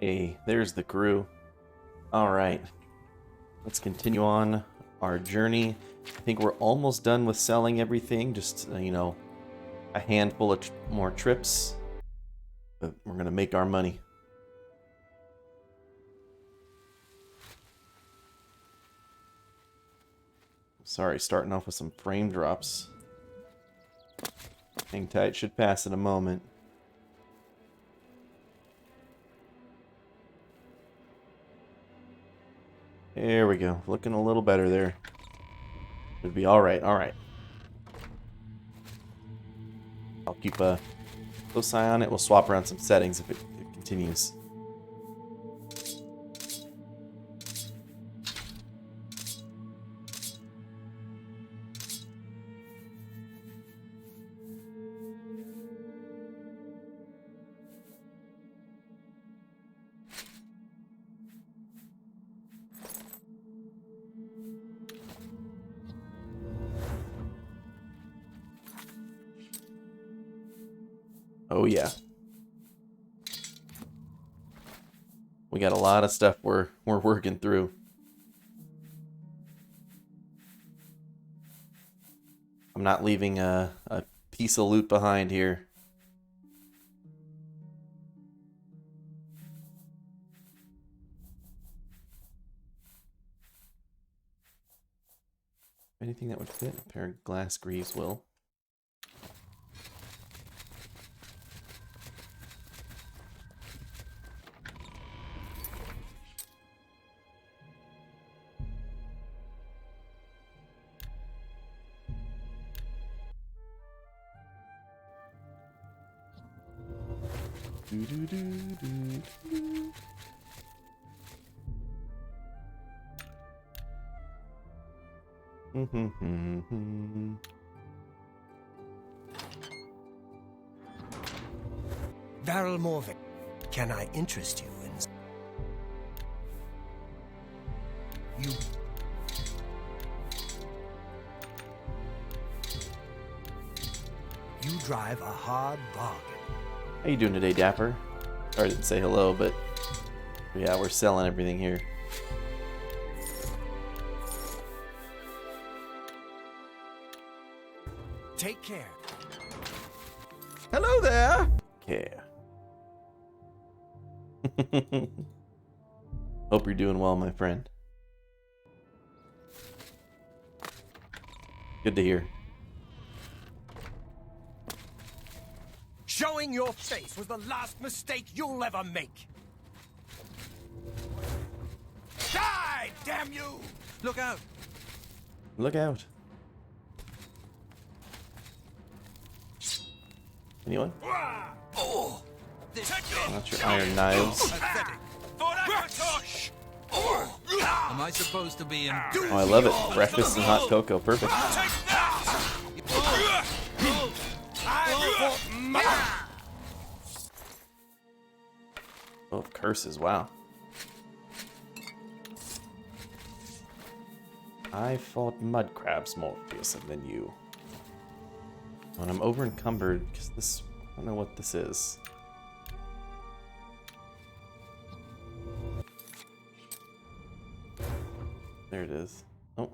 Hey, there's the crew. Alright, let's continue on our journey. I think we're almost done with selling everything, just, a handful of more trips. But we're gonna make our money. Sorry, starting off with some frame drops. Hang tight, should pass in a moment. There we go, looking a little better there. Should be alright, alright. I'll keep a close eye on it. We'll swap around some settings if it continues. Oh yeah. We got a lot of stuff we're working through. I'm not leaving a piece of loot behind here. Anything that would fit? A pair of glass greaves will. Daryl Morvick, can I interest you in... You drive a hard bargain. How you doing today, Dapper? Sorry I didn't say hello, but yeah, we're selling everything here. Take care. Hello there! Yeah. Hope you're doing well, my friend. Good to hear. Showing your face was the last mistake you'll ever make. Die, damn you! Look out! Look out. Anyone? Oh, Not your iron knives. Am I supposed to be in... Oh, I love it. Breakfast and hot cocoa. Perfect. Oh, curses. Wow. I fought mud crabs more fearsome than you. And I'm over encumbered because this... I don't know what this is. There it is. Oh.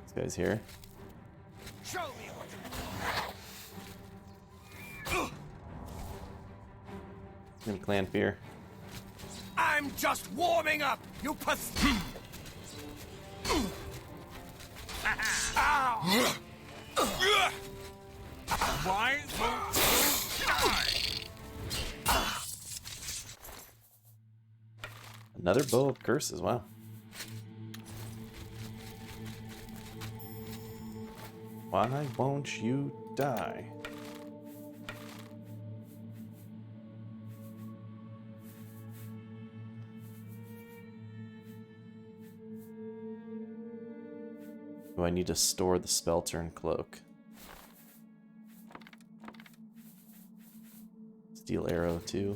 This guy's here. Show me what Give me clan fear. I'm just warming up, you Why won't you die? Another bow of curses. Wow. Why won't you die? Do I need to store the spell turn cloak? Steel arrow too.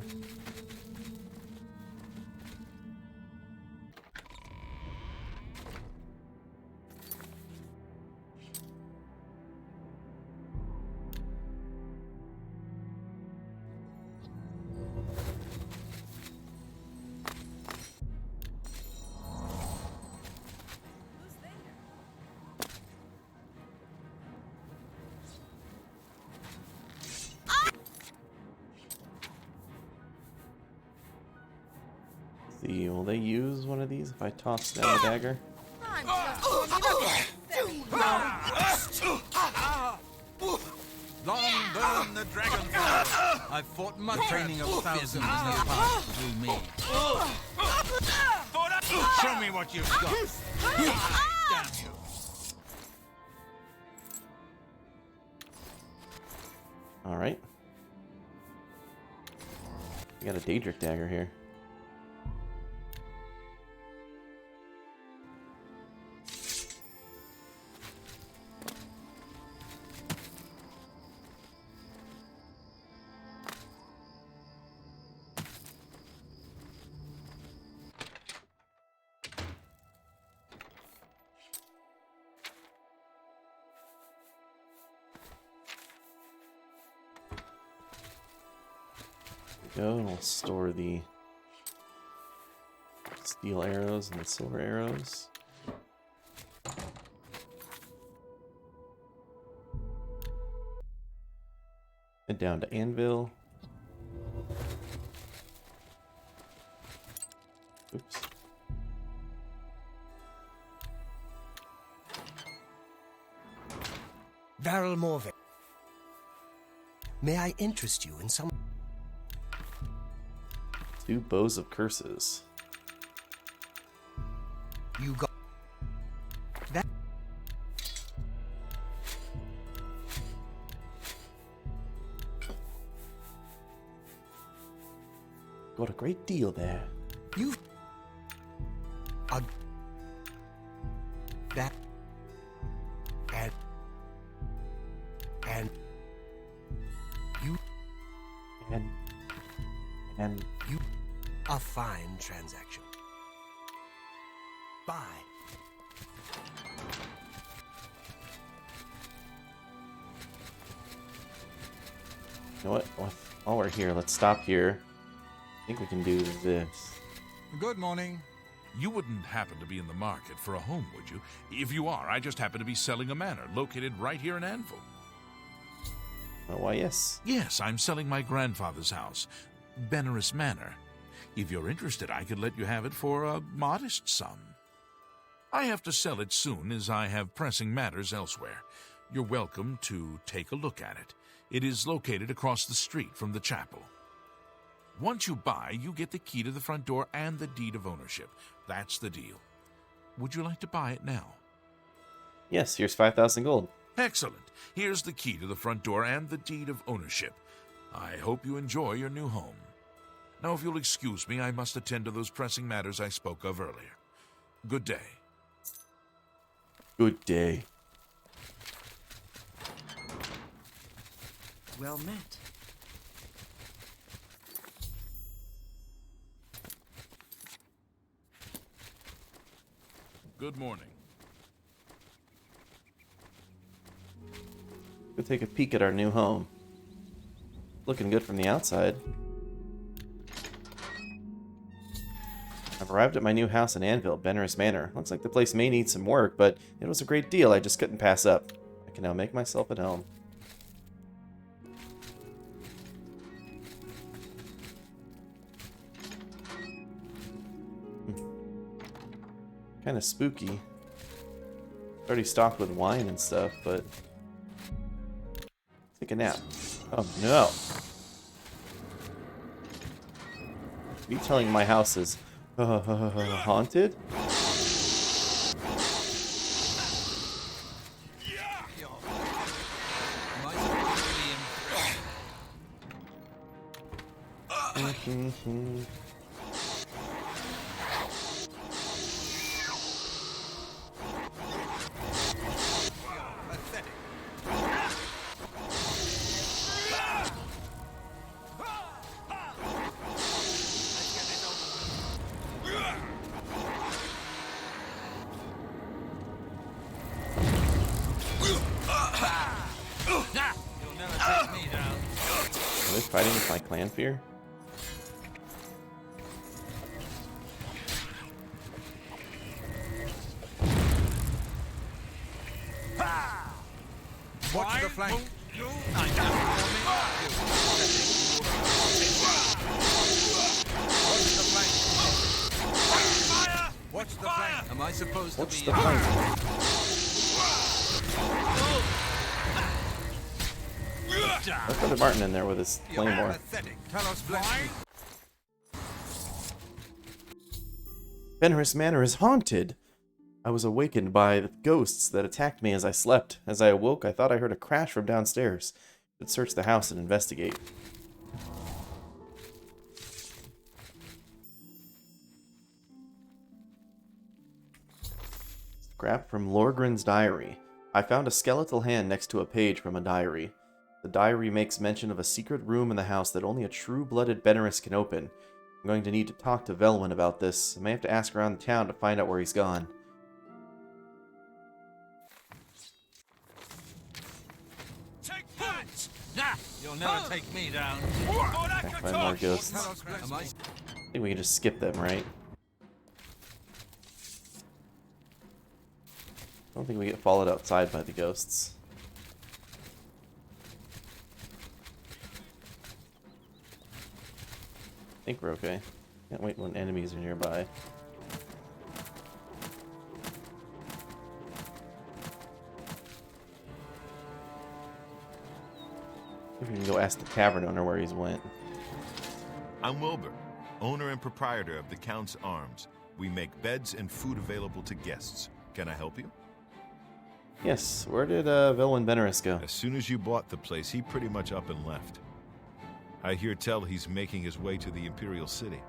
see, will they use one of these if I toss down the dagger? I'm just very Long burn the dragonfly. I've fought much training of thousands in the past through me. Show me what you've got. Damn you. Alright. We got a Daedric dagger here. Go and we'll store the steel arrows and the silver arrows. Head down to Anvil. Oops. Varel Morvik. May I interest you in some... 2 bows of curses. You got... That... Got a great deal there. You... That... And... You... And You... A fine transaction. Bye. you know what? While we're here, let's stop here. I think we can do this. Good morning. You wouldn't happen to be in the market for a home, would you? If you are, I just happen to be selling a manor located right here in Anvil. Oh, why, yes. Yes, I'm selling my grandfather's house, Benaris Manor. If you're interested, I could let you have it for a modest sum. I have to sell it soon, as I have pressing matters elsewhere. You're welcome to take a look at it. It is located across the street from the chapel. Once you buy, you get the key to the front door and the deed of ownership. That's the deal. Would you like to buy it now? Yes, here's 5,000 gold. Excellent. Here's the key to the front door and the deed of ownership. I hope you enjoy your new home. Now, if you'll excuse me, I must attend to those pressing matters I spoke of earlier. Good day. Good day. Well met. Good morning. Go take a peek at our new home. Looking good from the outside. I've arrived at my new house in Anvil, Benaris Manor. Looks like the place may need some work, but it was a great deal I just couldn't pass up. I can now make myself at home. Kind of spooky. Already stocked with wine and stuff, but... Take a nap. Oh no! Are you telling my house is haunted? Are they fighting with my clan fear? Watch the flank. Watch the flank. Am I supposed What's to the be... plan? Let's put Martin in there with his You're claymore. pathetic. Talos bless you. Fenris Manor is haunted. I was awakened by the ghosts that attacked me as I slept. As I awoke, I thought I heard a crash from downstairs. I should search the house and investigate. Scrap from Lorgren's diary. I found a skeletal hand next to a page from a diary. The diary makes mention of a secret room in the house that only a true-blooded Benaris can open. I'm going to need to talk to Velwyn about this. I may have to ask around the town to find out where he's gone. Take that! Nah, you'll never take me down. Find more ghosts. Talos bless me. I think we can just skip them, right? I don't think we get followed outside by the ghosts. I think we're okay. Can't wait when enemies are nearby. Maybe we can go ask the tavern owner where he's went. I'm Wilbur, owner and proprietor of the Count's Arms. We make beds and food available to guests. Can I help you? Yes, where did Velwyn Benaris go? As soon as you bought the place, he pretty much up and left. I hear tell he's making his way to the Imperial City.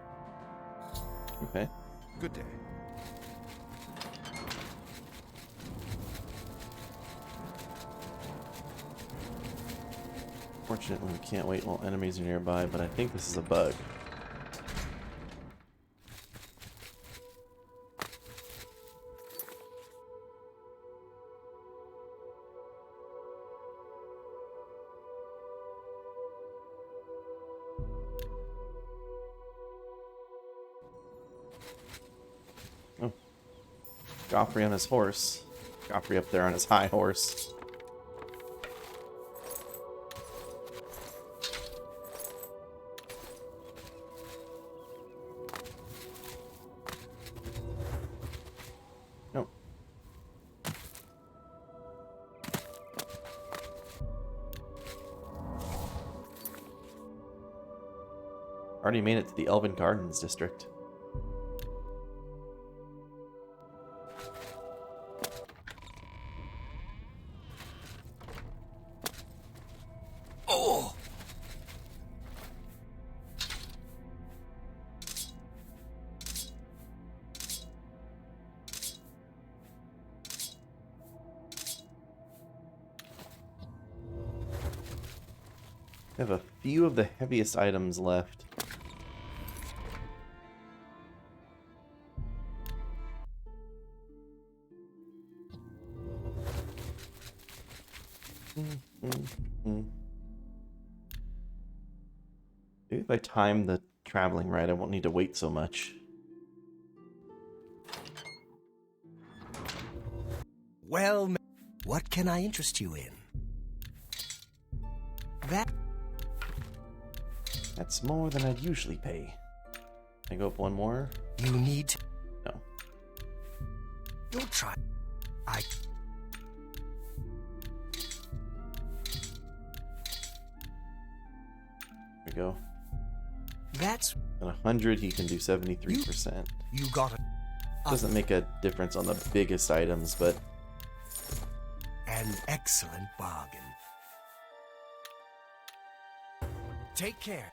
Okay. Good day. Fortunately, we can't wait while enemies are nearby, but I think this is a bug. Oh. Joffrey on his horse. Joffrey up there on his high horse. Nope. Already made it to the Elven Gardens district. Oh! I have a few of the heaviest items left. Maybe if I time the traveling right, I won't need to wait so much. Well, what can I interest you in? That's more than I'd usually pay. Can I go up one more? You need to... No. You'll try. There we go. That's... At 100, he can do 73%. You got it. Doesn't make a difference on the biggest items, but An excellent bargain. Take care.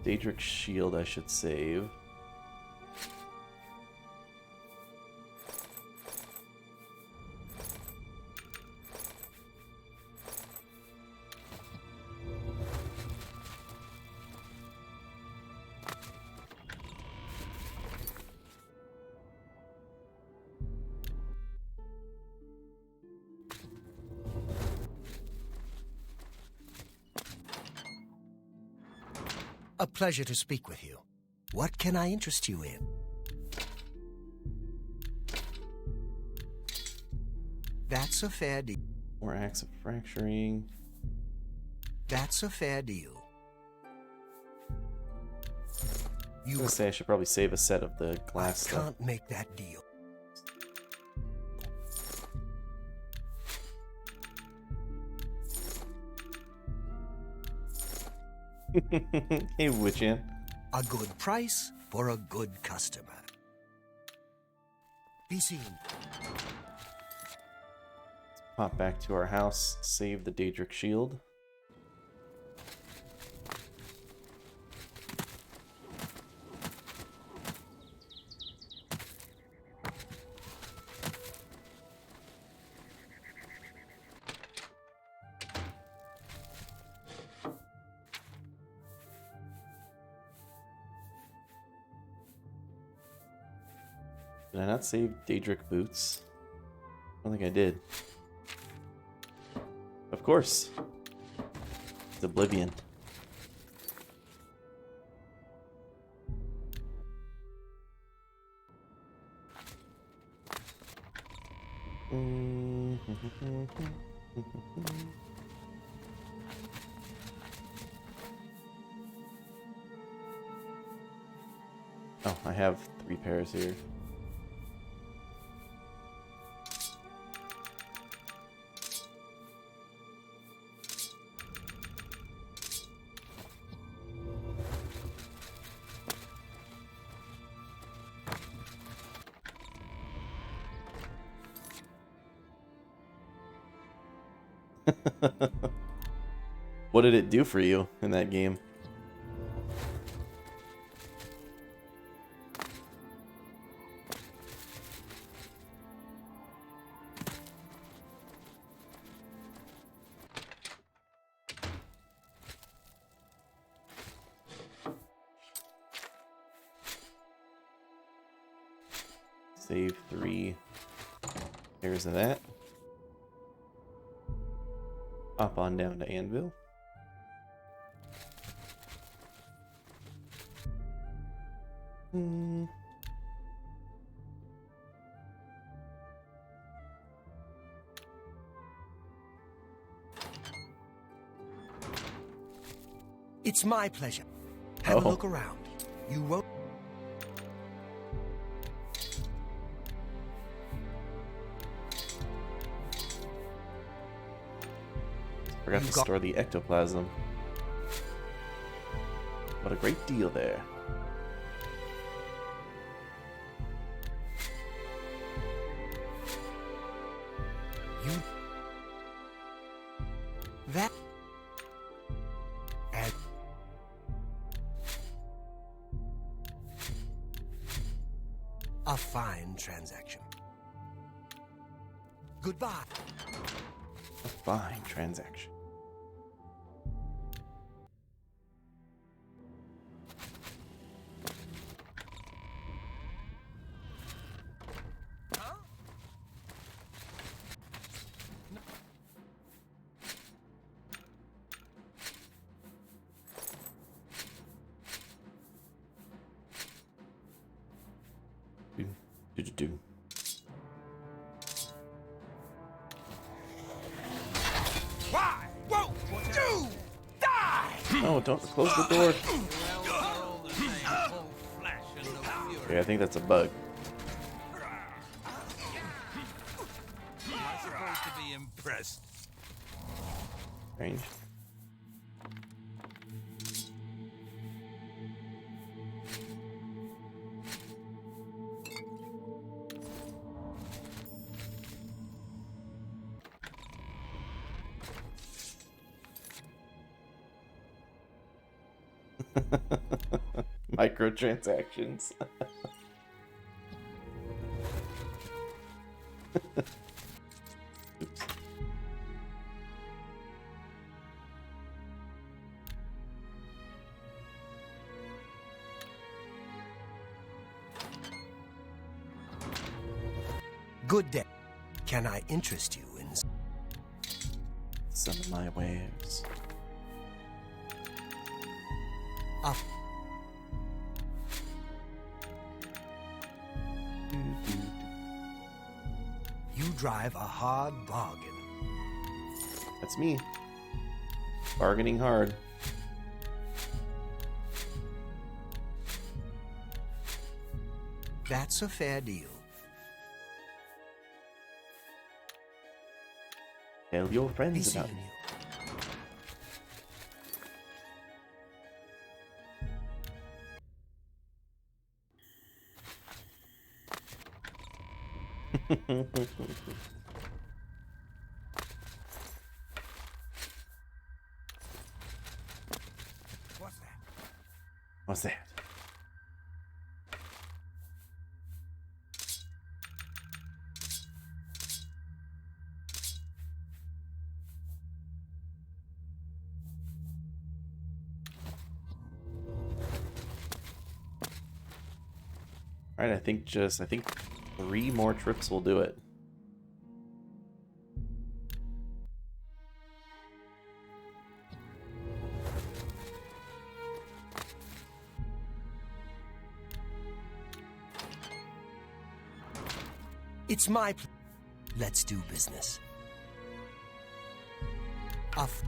Daedric's shield I should save. A pleasure to speak with you. What can I interest you in? That's a fair deal. More acts of fracturing. That's a fair deal. I was You gonna say I should probably save a set of the I glass stuff. can't make that deal. Hey, Witchin. A good price for a good customer. Be seen. Pop back to our house, save the Daedric shield. Did I not save Daedric boots? I don't think I did. Of course. It's Oblivion. Oh, I have 3 pairs here. What did it do for you in that game? Save 3 pairs of that. Hop on down to Anvil. It's my pleasure. Have a Oh. look around. You won't. Forgot to You got- store the ectoplasm. What a great deal there. You. That. And. A fine transaction. Goodbye. A fine transaction. Do. Why won't you die? Oh, don't close the door. Well, we're all the same, all flesh and no fury. Okay, I think that's a bug. Am I supposed to be impressed? Strange. Microtransactions. Oops. Good day. Can I interest you in? Some of my wares. A drive a hard bargain. That's me. Bargaining hard. That's a fair deal. Tell your Be friends seeing about me. you. What's that? What's that? Alright, I think 3 more trips will do it. It's my Let's do business. Off.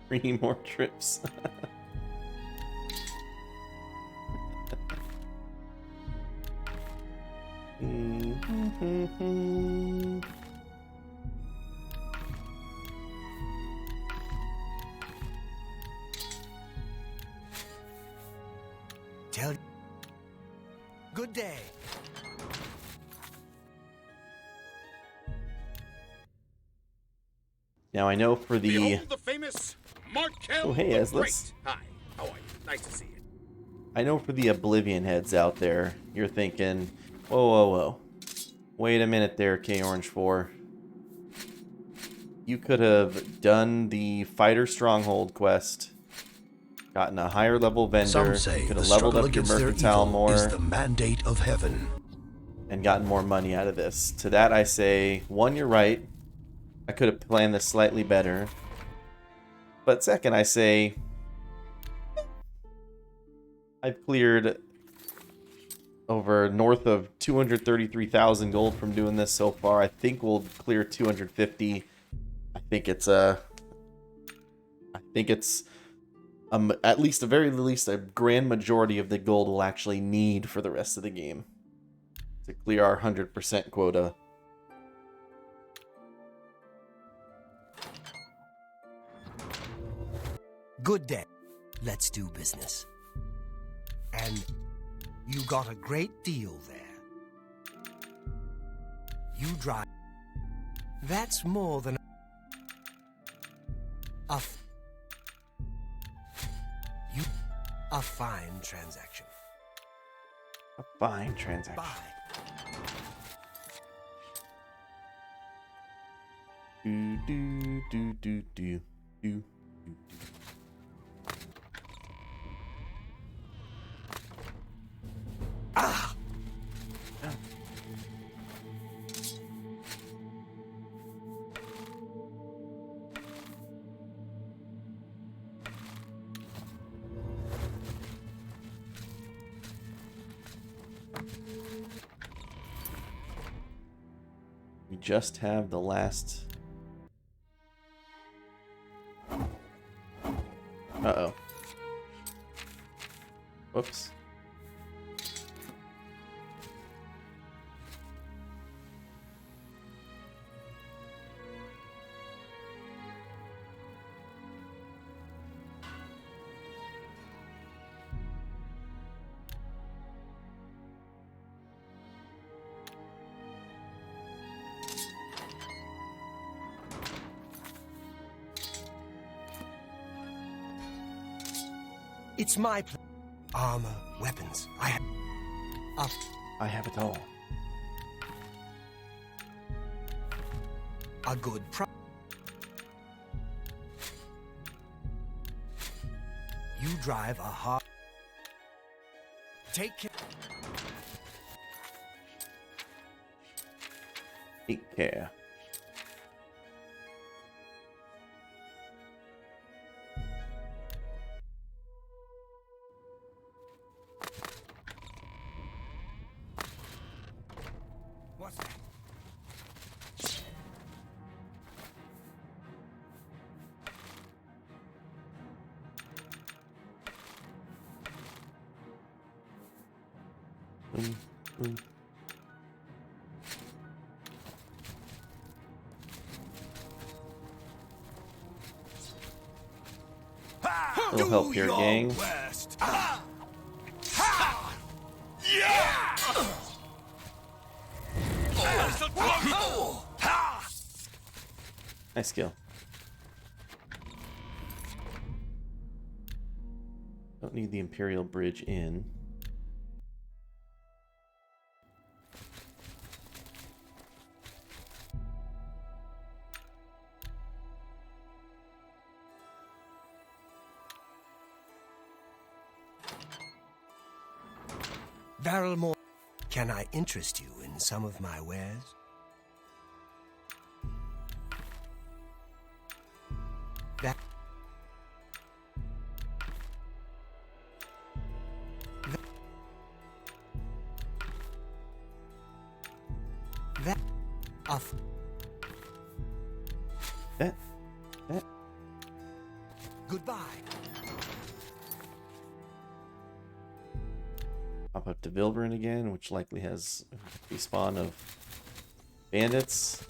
3 more trips. Tell. Good day. Now I know for the Behold the famous Markel Oh, hey, the Eslis. Great. Hi, how are you? Nice to see you. I know for the Oblivion heads out there, you're thinking, whoa, whoa, whoa. Wait a minute there, K Orange 4. You could have done the Fighter Stronghold quest, gotten a higher level vendor, Some say you could the have leveled struggle up your against their Mercantile evil more, is the mandate of heaven. and gotten more money out of this. To that I say, 1, you're right. I could have planned this slightly better. But second, I say, I've cleared over north of 233,000 gold from doing this so far. I think we'll clear 250. I think it's at least, a very least, a grand majority of the gold we'll actually need for the rest of the game to clear our 100% quota. Good day. Let's do business. And you got a great deal there. You drive. That's more than a fine transaction. A fine transaction. Bye. Do do do do do do. We just have the last. Uh-oh. Whoops. It's my armor, weapons. I I have it all. a good price. You drive a hard. Take care. Take care. Little help here, gang. Nice skill. Don't need the Imperial Bridge in. Barrelmore, can I interest you in some of my wares? That off. That. Goodbye. Pop up to Vilverin again, which likely has a respawn of bandits.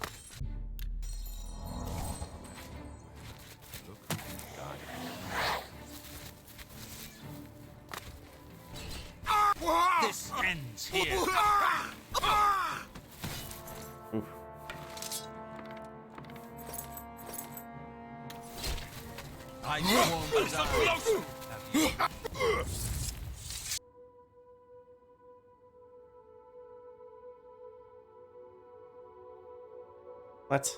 This ends here. Oof. I won't die. What?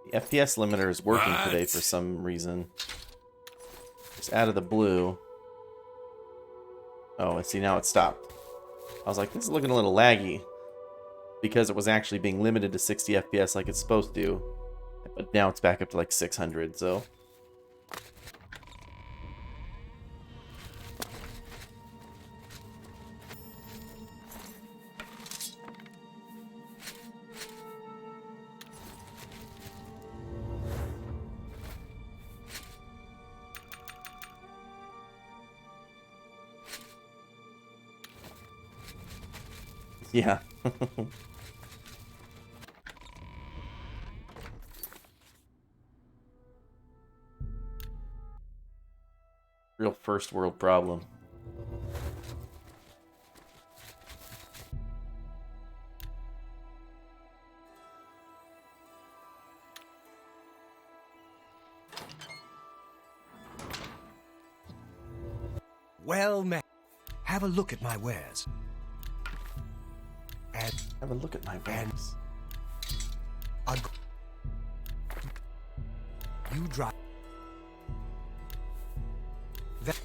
The FPS limiter is working today for some reason. Just out of the blue. Oh, I see now it stopped. I was like, this is looking a little laggy. Because it was actually being limited to 60 FPS like it's supposed to. But now it's back up to like 600, so... Yeah. Real first world problem. Well met. Have a look at my wares. And Have a look at my wares. You drive. That.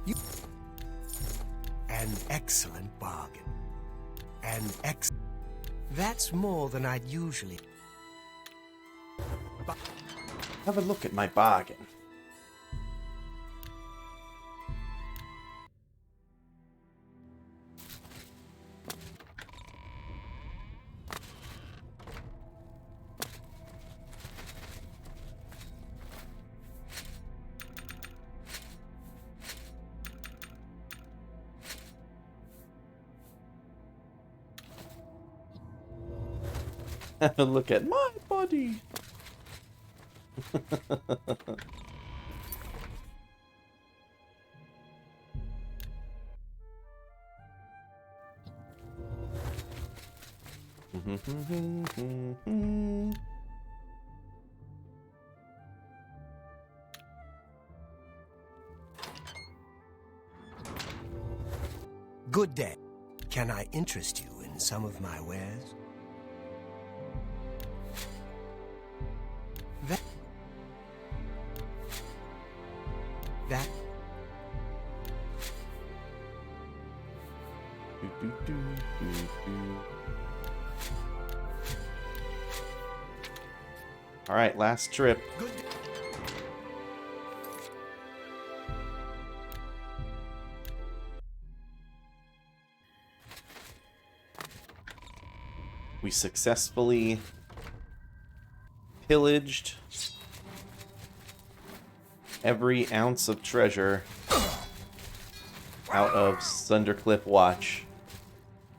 You. An excellent bargain. That's more than I'd usually. But Have a look at my bargain. Have a look at my body. good day. Can I interest you in some of my wares? That All right, last trip. good. We successfully pillaged every ounce of treasure out of Thundercliff Watch.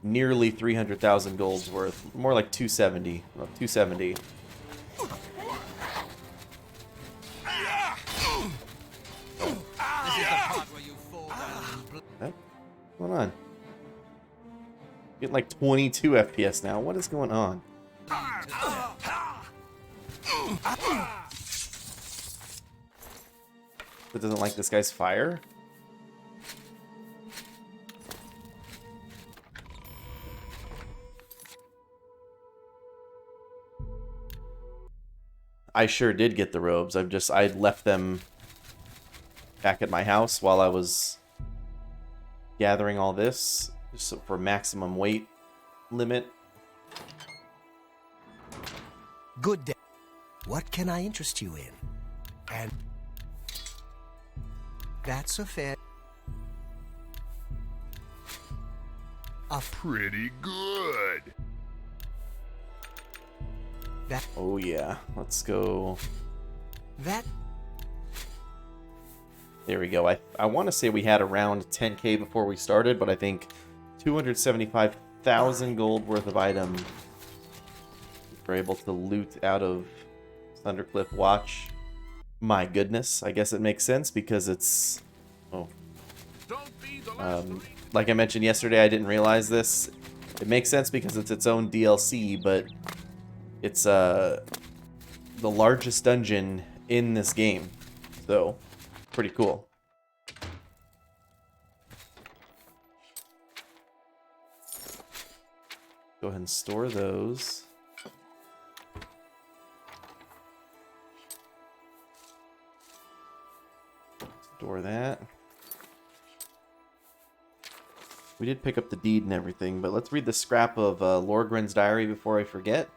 Nearly 300,000 gold's worth. More like 270. Well, 270. This is the part where you fall down and What's going on? Getting like 22 FPS now. What is going on? It doesn't like this guy's fire? I sure did get the robes. I'd left them back at my house while I was gathering all this, just for maximum weight limit. Good day. What can I interest you in? And that's a fair. Pretty good. That Oh yeah, let's go. that There we go. I want to say we had around 10k before we started, but I think 275,000 gold worth of item we're able to loot out of Thundercliff Watch. My goodness, I guess it makes sense because it's... Oh. Don't be the last to leave. Like I mentioned yesterday, I didn't realize this. It makes sense because it's its own DLC, but it's the largest dungeon in this game. So, pretty cool. Go ahead and store those. Store that. We did pick up the deed and everything, but let's read the scrap of Lorgren's diary before I forget.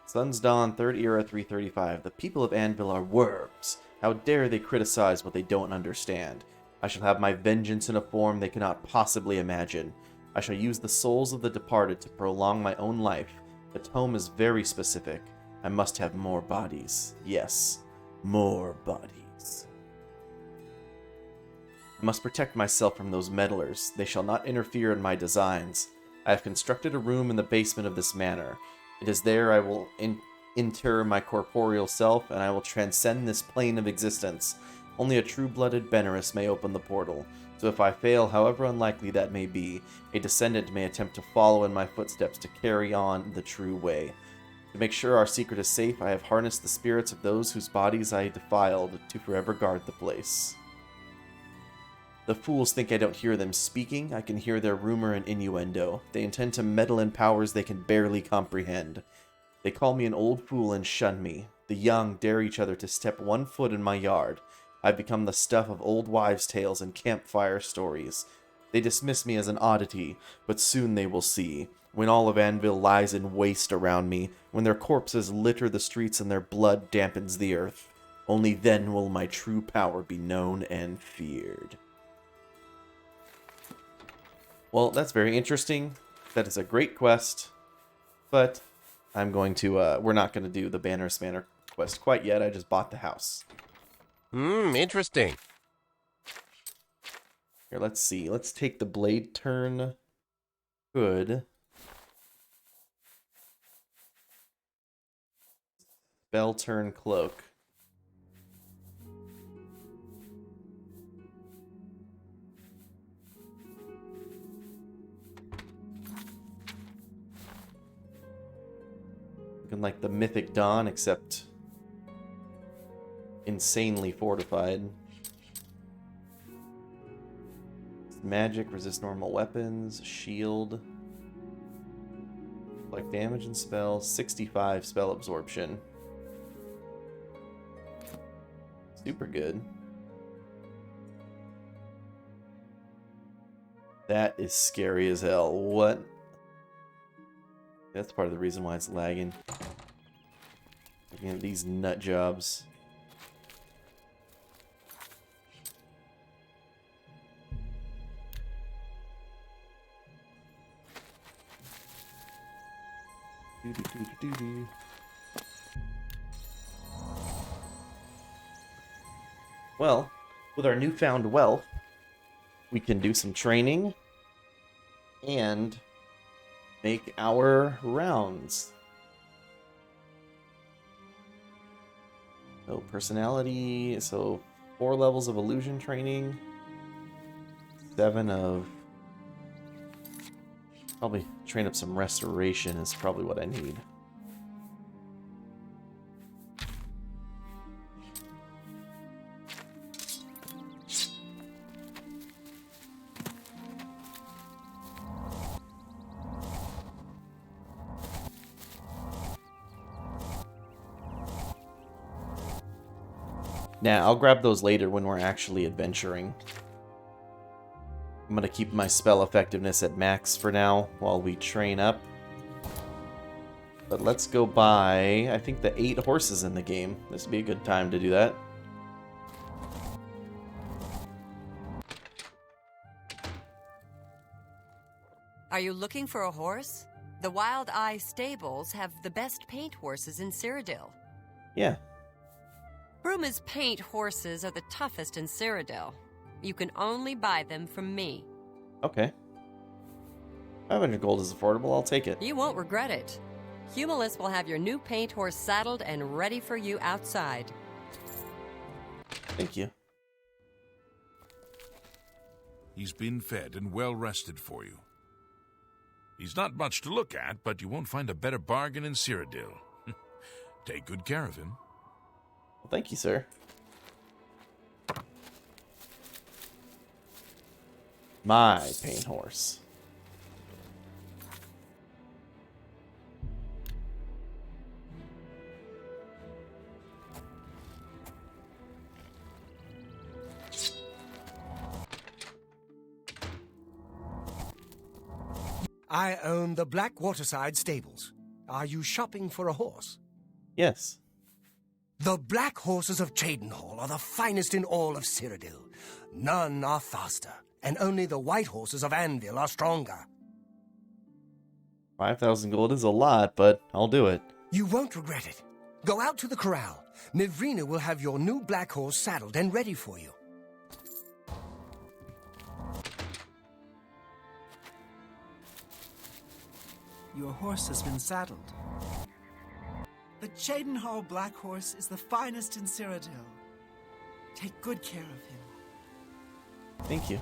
Sun's Dawn, 3rd Era, 335. The people of Anvil are worms. How dare they criticize what they don't understand? I shall have my vengeance in a form they cannot possibly imagine. I shall use the souls of the departed to prolong my own life. The tome is very specific. I must have more bodies. Yes, more bodies. I must protect myself from those meddlers. They shall not interfere in my designs. I have constructed a room in the basement of this manor. It is there I will inter my corporeal self, and I will transcend this plane of existence. Only a true-blooded Benerus may open the portal, so if I fail, however unlikely that may be, a descendant may attempt to follow in my footsteps to carry on the true way. To make sure our secret is safe, I have harnessed the spirits of those whose bodies I defiled to forever guard the place. The fools think I don't hear them speaking. I can hear their rumor and innuendo. They intend to meddle in powers they can barely comprehend. They call me an old fool and shun me. The young dare each other to step 1 foot in my yard. I've become the stuff of old wives' tales and campfire stories. They dismiss me as an oddity, but soon they will see. When all of Anvil lies in waste around me, when their corpses litter the streets and their blood dampens the earth, only then will my true power be known and feared. Well, that's very interesting. That is a great quest, but I'm going to, we're not going to do the Benerus Manor quest quite yet. I just bought the house. Interesting. Here, let's see. Let's take the Blade Turn Hood. Spell Turn Cloak. Looking like the Mythic Dawn, except insanely fortified. Magic, resist normal weapons, shield. Like damage and spells, 65 spell absorption. Super good. That is scary as hell. What? That's part of the reason why it's lagging. Looking at these nut jobs. Well, with our newfound wealth, we can do some training and make our rounds. So personality, so 4 levels of illusion training, 7 of... Probably train up some restoration is probably what I need. Nah, I'll grab those later when we're actually adventuring. I'm gonna keep my spell effectiveness at max for now while we train up. But let's go buy, I think, the 8 horses in the game. This would be a good time to do that. Are you looking for a horse? The Wild Eye Stables have the best paint horses in Cyrodiil. Yeah. Bruma's paint horses are the toughest in Cyrodiil. You can only buy them from me. Okay. 500 gold is affordable, I'll take it. You won't regret it. Cumulus will have your new paint horse saddled and ready for you outside. Thank you. He's been fed and well rested for you. He's not much to look at, but you won't find a better bargain in Cyrodiil. Take good care of him. Well, thank you, sir. My paint horse. I own the Black Waterside Stables. Are you shopping for a horse? Yes. The black horses of Cheydinhal are the finest in all of Cyrodiil. None are faster, and only the white horses of Anvil are stronger. 5,000 gold is a lot, but I'll do it. You won't regret it. Go out to the corral. Mivrina will have your new black horse saddled and ready for you. Your horse has been saddled. The Cheydinhal Black Horse is the finest in Cyrodiil. Take good care of him. Thank you.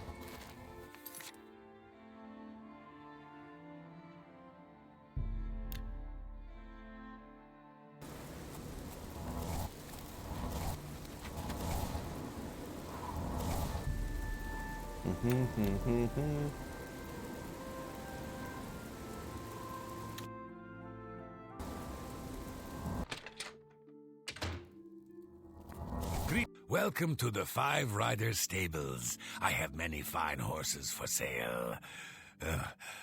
Welcome to the Five Riders Stables. I have many fine horses for sale.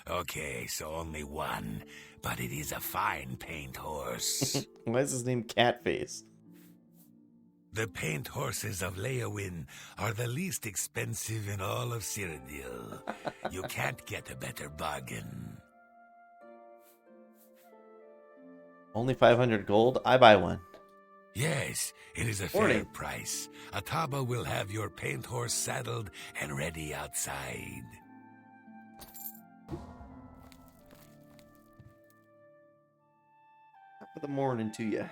Okay, so only one, but it is a fine paint horse. Why is his name Catface? The paint horses of Leowin are the least expensive in all of Cyrodiil. You can't get a better bargain. Only 500 gold? I buy one. Yes, it is a fair price. Ataba will have your paint horse saddled and ready outside. Top of the morning to you.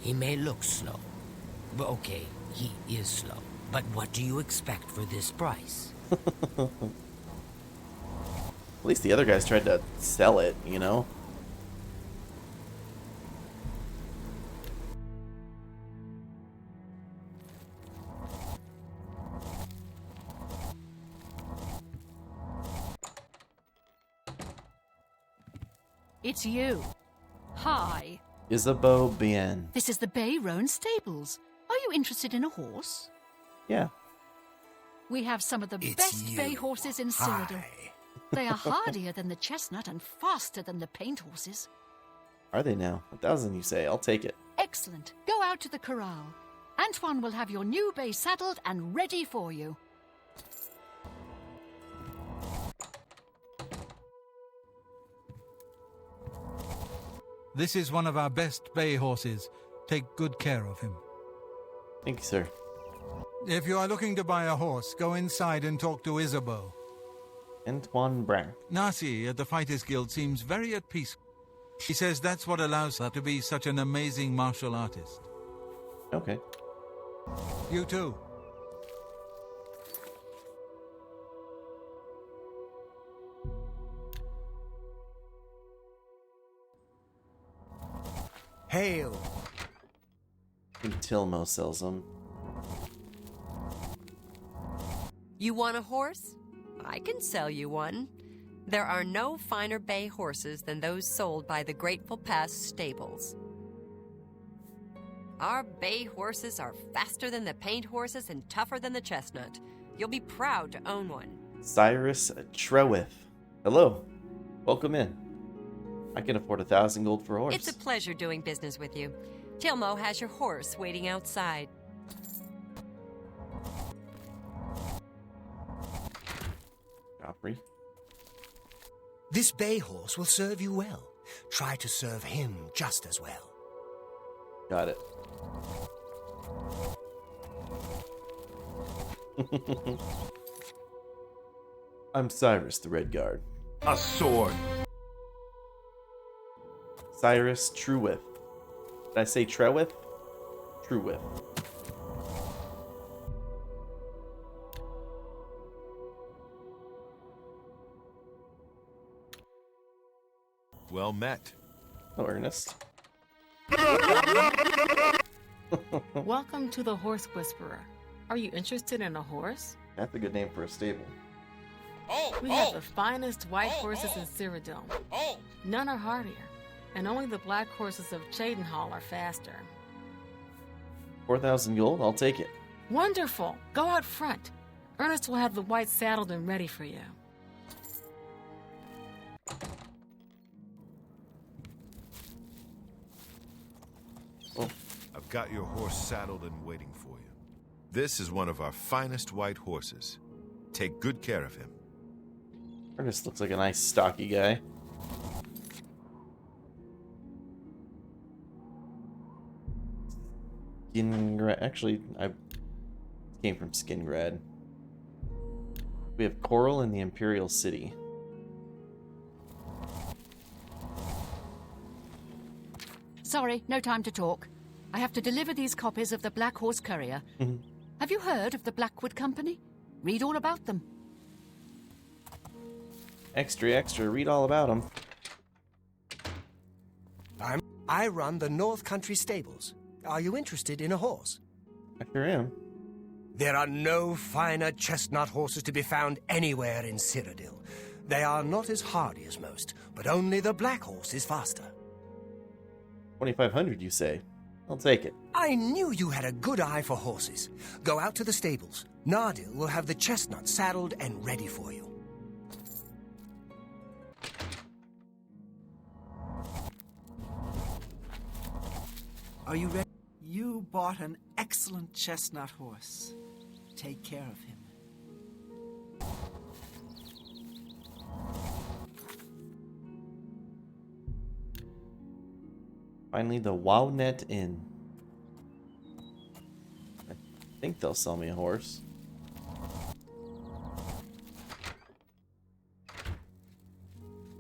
He may look slow. But okay, he is slow. But what do you expect for this price? At least the other guys tried to sell it, you know? It's you. Hi. Isabeau Bien. This is the Bay Roan Stables. Are you interested in a horse? Yeah. We have some of the best bay horses in Cyrodiil. They are hardier than the chestnut and faster than the paint horses. Are they now? 1,000, you say? I'll take it. Excellent. Go out to the corral. Antoine will have your new bay saddled and ready for you. This is one of our best bay horses. Take good care of him. Thank you, sir. If you are looking to buy a horse, go inside and talk to Isabeau. Antoine Brun. Nasi at the Fighters Guild seems very at peace. She says that's what allows her to be such an amazing martial artist. Okay. You too. Hail! Tilmo sells them. You want a horse? I can sell you one. There are no finer bay horses than those sold by the Grateful Pass stables. Our bay horses are faster than the paint horses and tougher than the chestnut. You'll be proud to own one. Cyrus Trewith. Hello. Welcome in. I can afford 1,000 gold for a horse. It's a pleasure doing business with you. Tilmo has your horse waiting outside. Joffrey. This bay horse will serve you well. Try to serve him just as well. Got it. I'm Cyrus the Red Guard. A sword. Cyrus Truewith. Did I say Trewith? Truewith. Well met. Oh, Ernest. Welcome to the Horse Whisperer. Are you interested in a horse? That's a good name for a stable. We have the finest white horses in Cyrodiil. None are hardier, and only the black horses of Cheydinhal are faster. 4,000 gold? I'll take it. Wonderful! Go out front. Ernest will have the white saddled and ready for you. I've got your horse saddled and waiting for you. This is one of our finest white horses. Take good care of him. Ernest looks like a nice stocky guy. Skingrad. Actually, I came from Skingrad. We have Coral in the Imperial City. Sorry, no time to talk. I have to deliver these copies of the Black Horse Courier. Have you heard of the Blackwood Company? Read all about them. Extra, extra. Read all about them. I run the North Country Stables. Are you interested in a horse? I sure am. There are no finer chestnut horses to be found anywhere in Cyrodiil. They are not as hardy as most, but only the black horse is faster. 2,500, you say? I'll take it. I knew you had a good eye for horses. Go out to the stables. Nardil will have the chestnut saddled and ready for you. Are you ready? You bought an excellent chestnut horse. Take care of him. Finally, the Wownet Inn. I think they'll sell me a horse.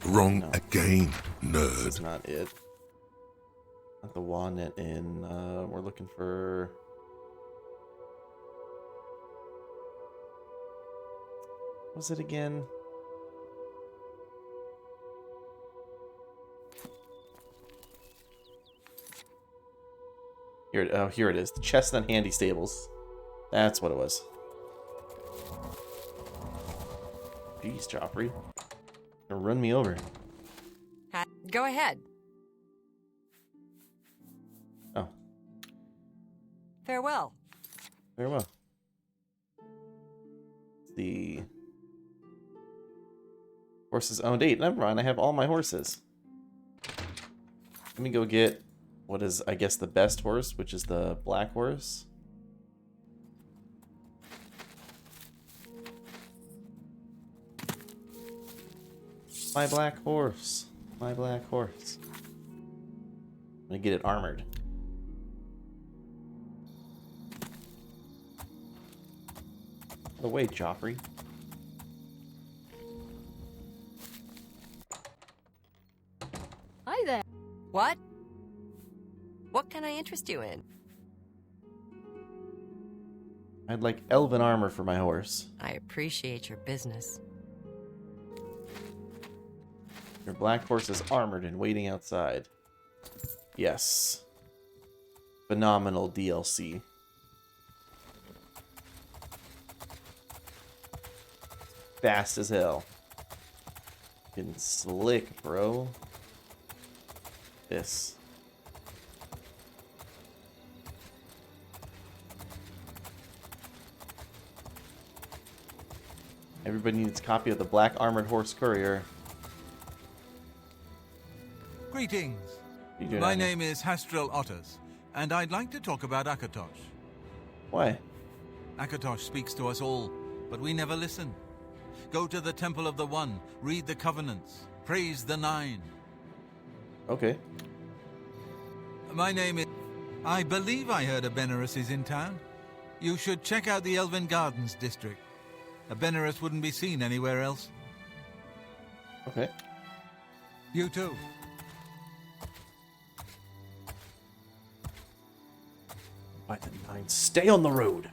Wrong No. again, This nerd. is not it. Not the Wownet Inn. We're looking for... What was it again? Here it is. The Chestnut Handy Stables. That's what it was. Jeez, Joffrey. Gonna run me over. Go ahead. Oh, Farewell. very well. see. Horses owned 8. Never mind, I have all my horses. Let me go get what is, I guess, the best horse, which is the black horse. My black horse. My black horse. I'm gonna get it armored. Out of the way, Joffrey. Hi there. What? What can I interest you in? I'd like elven armor for my horse. I appreciate your business. Your black horse is armored and waiting outside. Yes. Phenomenal DLC. Fast as hell. Getting slick, bro. This. Everybody needs a copy of the Black Armored Horse Courier. Greetings. You doing My out here? name is Hastrel Otters, and I'd like to talk about Akatosh. Why? Akatosh speaks to us all, but we never listen. Go to the Temple of the One, read the Covenants, praise the Nine. Okay. My name is... I believe I heard a Benares is in town. You should check out the Elven Gardens district. A Benares wouldn't be seen anywhere else. Okay. You too. By the Nine, stay on the road.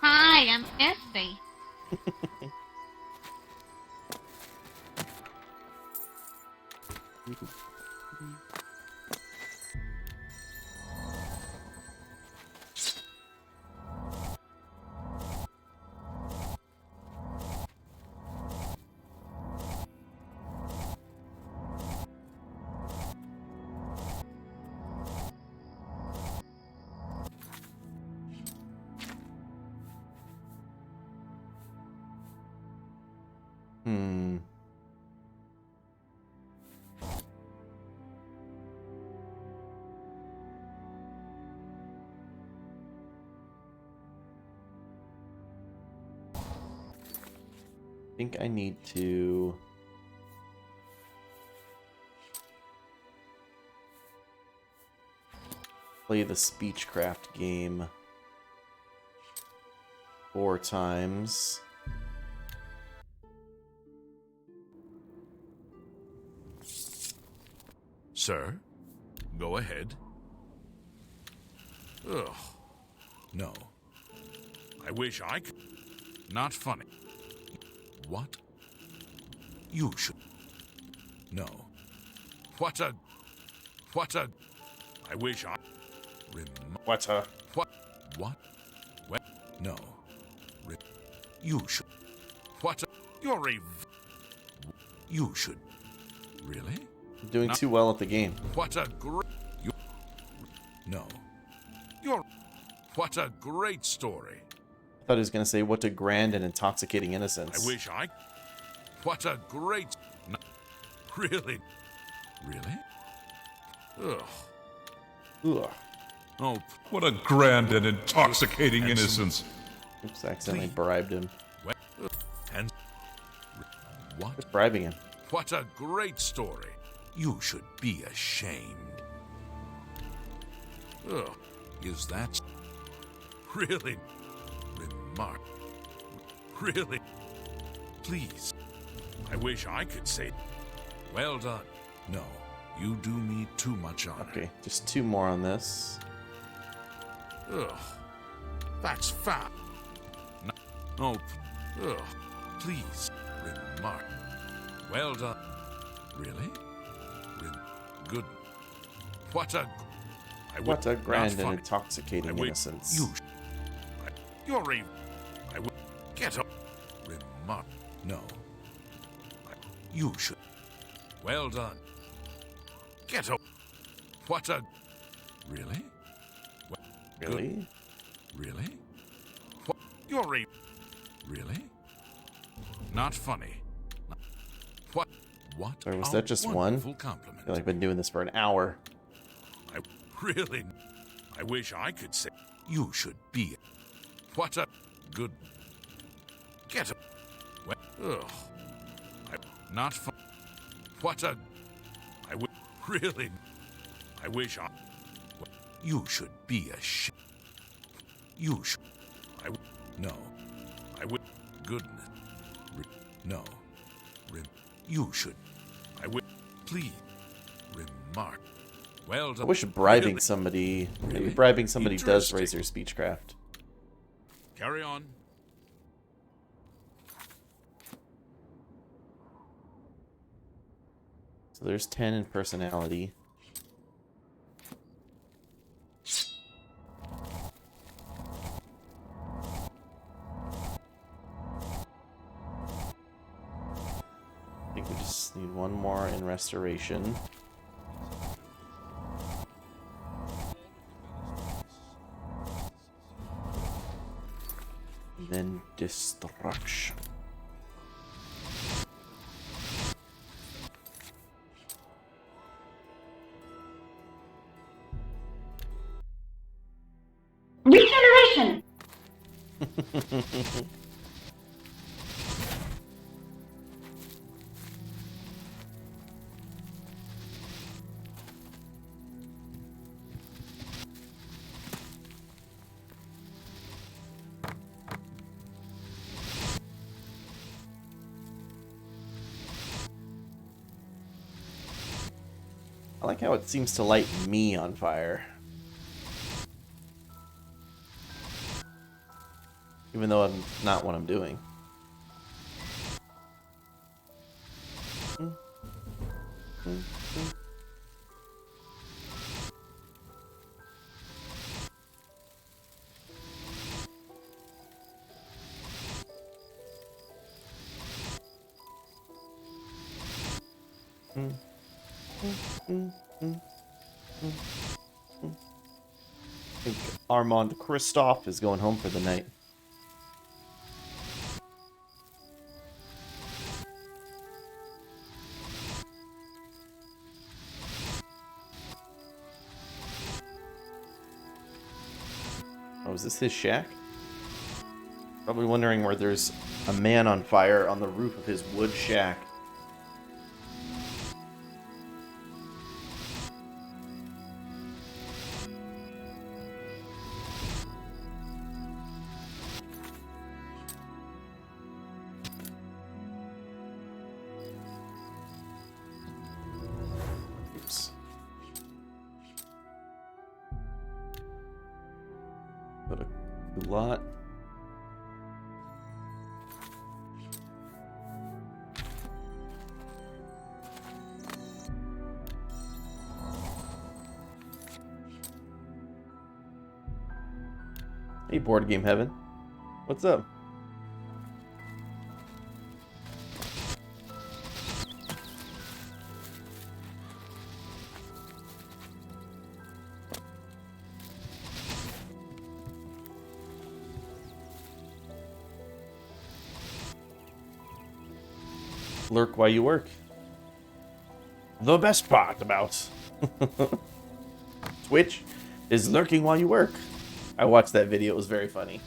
Hi, I'm Essie. I think I need to... play the Speechcraft game 4 times. Sir, go ahead. Ugh. No. I wish I could. Not funny. What? You should. No. What a... I wish I... What a... What? Well, no. You should... What a... You're a... You should... Really? I'm doing too well at the game. What a great... You... No. You're... What a great story. I thought he was going to say, what a grand and intoxicating innocence. I wish I... What a great... No. Really? Really? Ugh. Ugh. Oh, What a grand and intoxicating innocence. Oops, I accidentally bribed him. And... What? Quit bribing him. What a great story. You should be ashamed. Ugh. Is that... Really? Remark. Really? Please. I wish I could say... Well done. No, you do me too much honor. Okay, just 2 more on this. Ugh. That's foul. No. Ugh. Please. Remark. Well done. Really? Good. What a... What a grand and funny. intoxicating innocence. You're a... I would... Get up. Remark. No. You should... Well done. Get up. What a... Really? Really? Really? What? You're a... Really? Not funny. What? What? Or was that just one? Compliment. I feel like I've been doing this for an hour. I really... I wish I could say... You should be... What a... Good... Get a... Well, ugh. Not fun. What a... Really... I wish I... You should be a You should... No. I would... Goodness. No. You should... Please. Remark. Well done. I wish bribing somebody... Maybe bribing somebody does raise their speechcraft. Carry on. So there's 10 in personality. I think we just need one more in restoration. And then destruction. Regeneration! I like how it seems to light me on fire. Even though I'm not what I'm doing. I think Armand Christophe is going home for the night. Oh, is this his shack? Probably wondering where there's a man on fire on the roof of his wood shack. Oops. Put a lot. Hey, Board Game Heaven. What's up? Lurk while you work. The best part about Twitch is lurking while you work. I watched that video. It was very funny.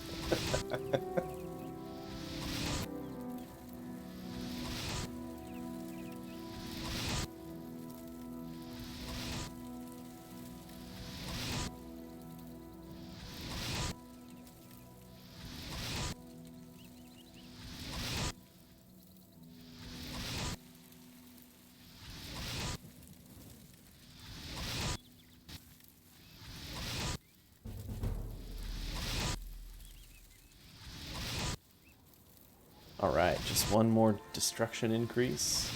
Alright, just one more destruction increase.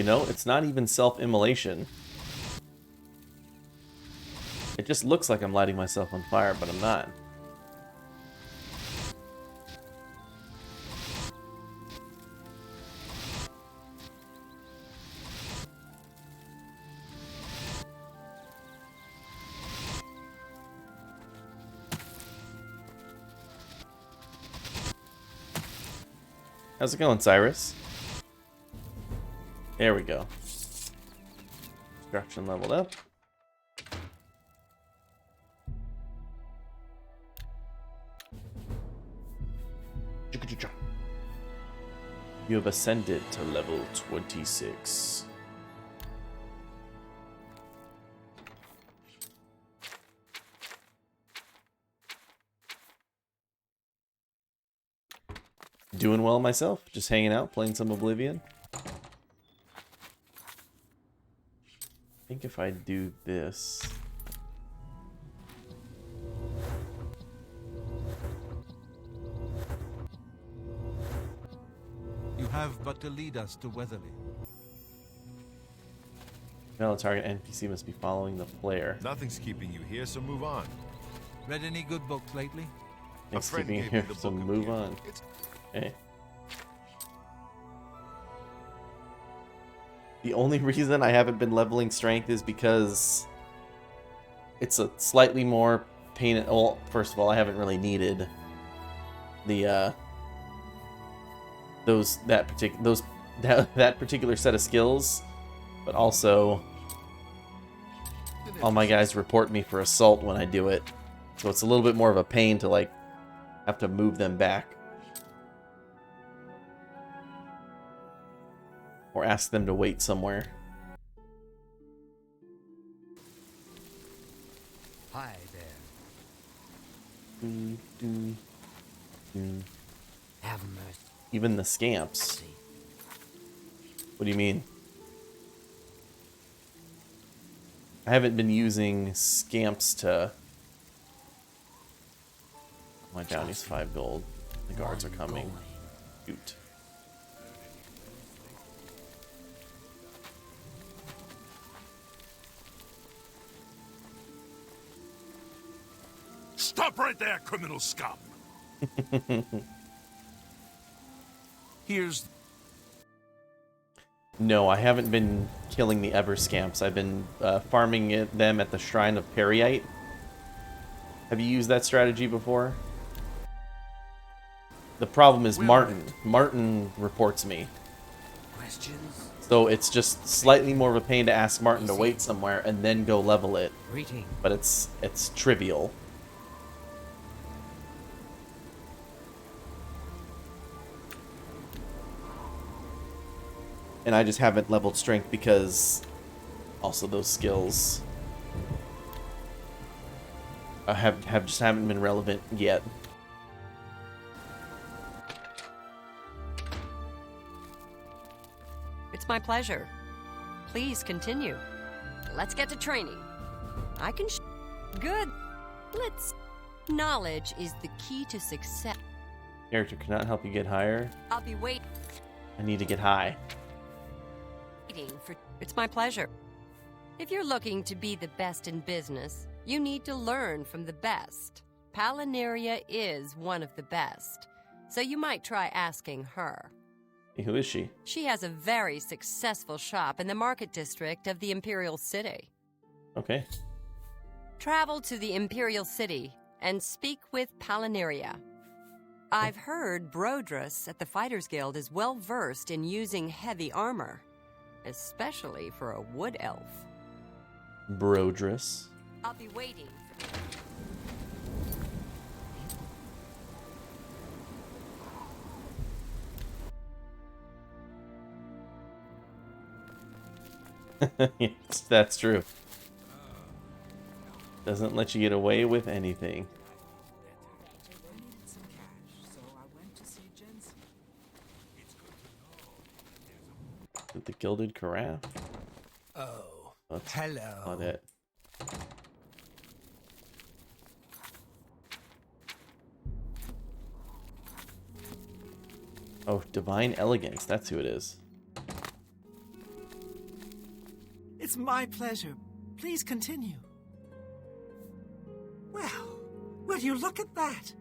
You know, it's not even self-immolation. It just looks like I'm lighting myself on fire, but I'm not. How's it going, Cyrus? There we go. Destruction leveled up. You have ascended to level 26. Doing well myself, just hanging out, playing some Oblivion. I think if I do this... You have but to lead us to Weatherly. Now the target NPC must be following the player. Nothing's keeping you here, so move on. Read any good books lately? Thanks for keeping here, so move on. Okay. The only reason I haven't been leveling strength is because it's a slightly more pain. Well, first of all, I haven't really needed the that particular set of skills, but also all my guys report me for assault when I do it, so it's a little bit more of a pain to like have to move them back. Or ask them to wait somewhere. Hi there. Have mercy. Even the scamps. What do you mean? I haven't been using scamps to... My bounty's 5 gold. The guards are coming. Shoot. Stop right there, criminal scum! Here's... No, I haven't been killing the Ever Scamps. I've been farming them at the Shrine of Periite. Have you used that strategy before? The problem is Martin. Martin reports me. Questions? So it's just slightly more of a pain to ask Martin to wait somewhere and then go level it. But it's trivial. And I just haven't leveled strength because also those skills haven't been relevant yet. It's my pleasure. Please continue. Let's get to training. I can Good. Let's... Knowledge is the key to success. Character cannot help you get higher. I'll be waiting. I need to get high. It's my pleasure. If you're looking to be the best in business, you need to learn from the best. Palinaria is one of the best, so you might try asking her. Who is she? She has a very successful shop in the market district of the Imperial City. Okay. Travel to the Imperial City and speak with Palinaria. I've heard Brodrus at the Fighters Guild is well versed in using heavy armor, especially for a wood elf. Brodrus. I'll be waiting for... Yes, that's true. Doesn't let you get away with anything. With the gilded carafe. Oh, that's hello. Not it. Oh, divine elegance. That's who it is. It's my pleasure. Please continue. Well, will you look at that?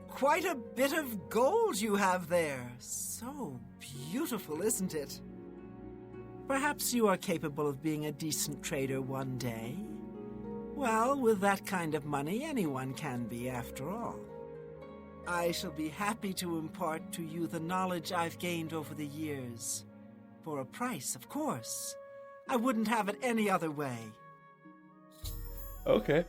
Quite a bit of gold you have there. So beautiful, isn't it? Perhaps you are capable of being a decent trader one day. Well, with that kind of money, anyone can be, after all. I shall be happy to impart to you the knowledge I've gained over the years. For a price, of course. I wouldn't have it any other way. Okay.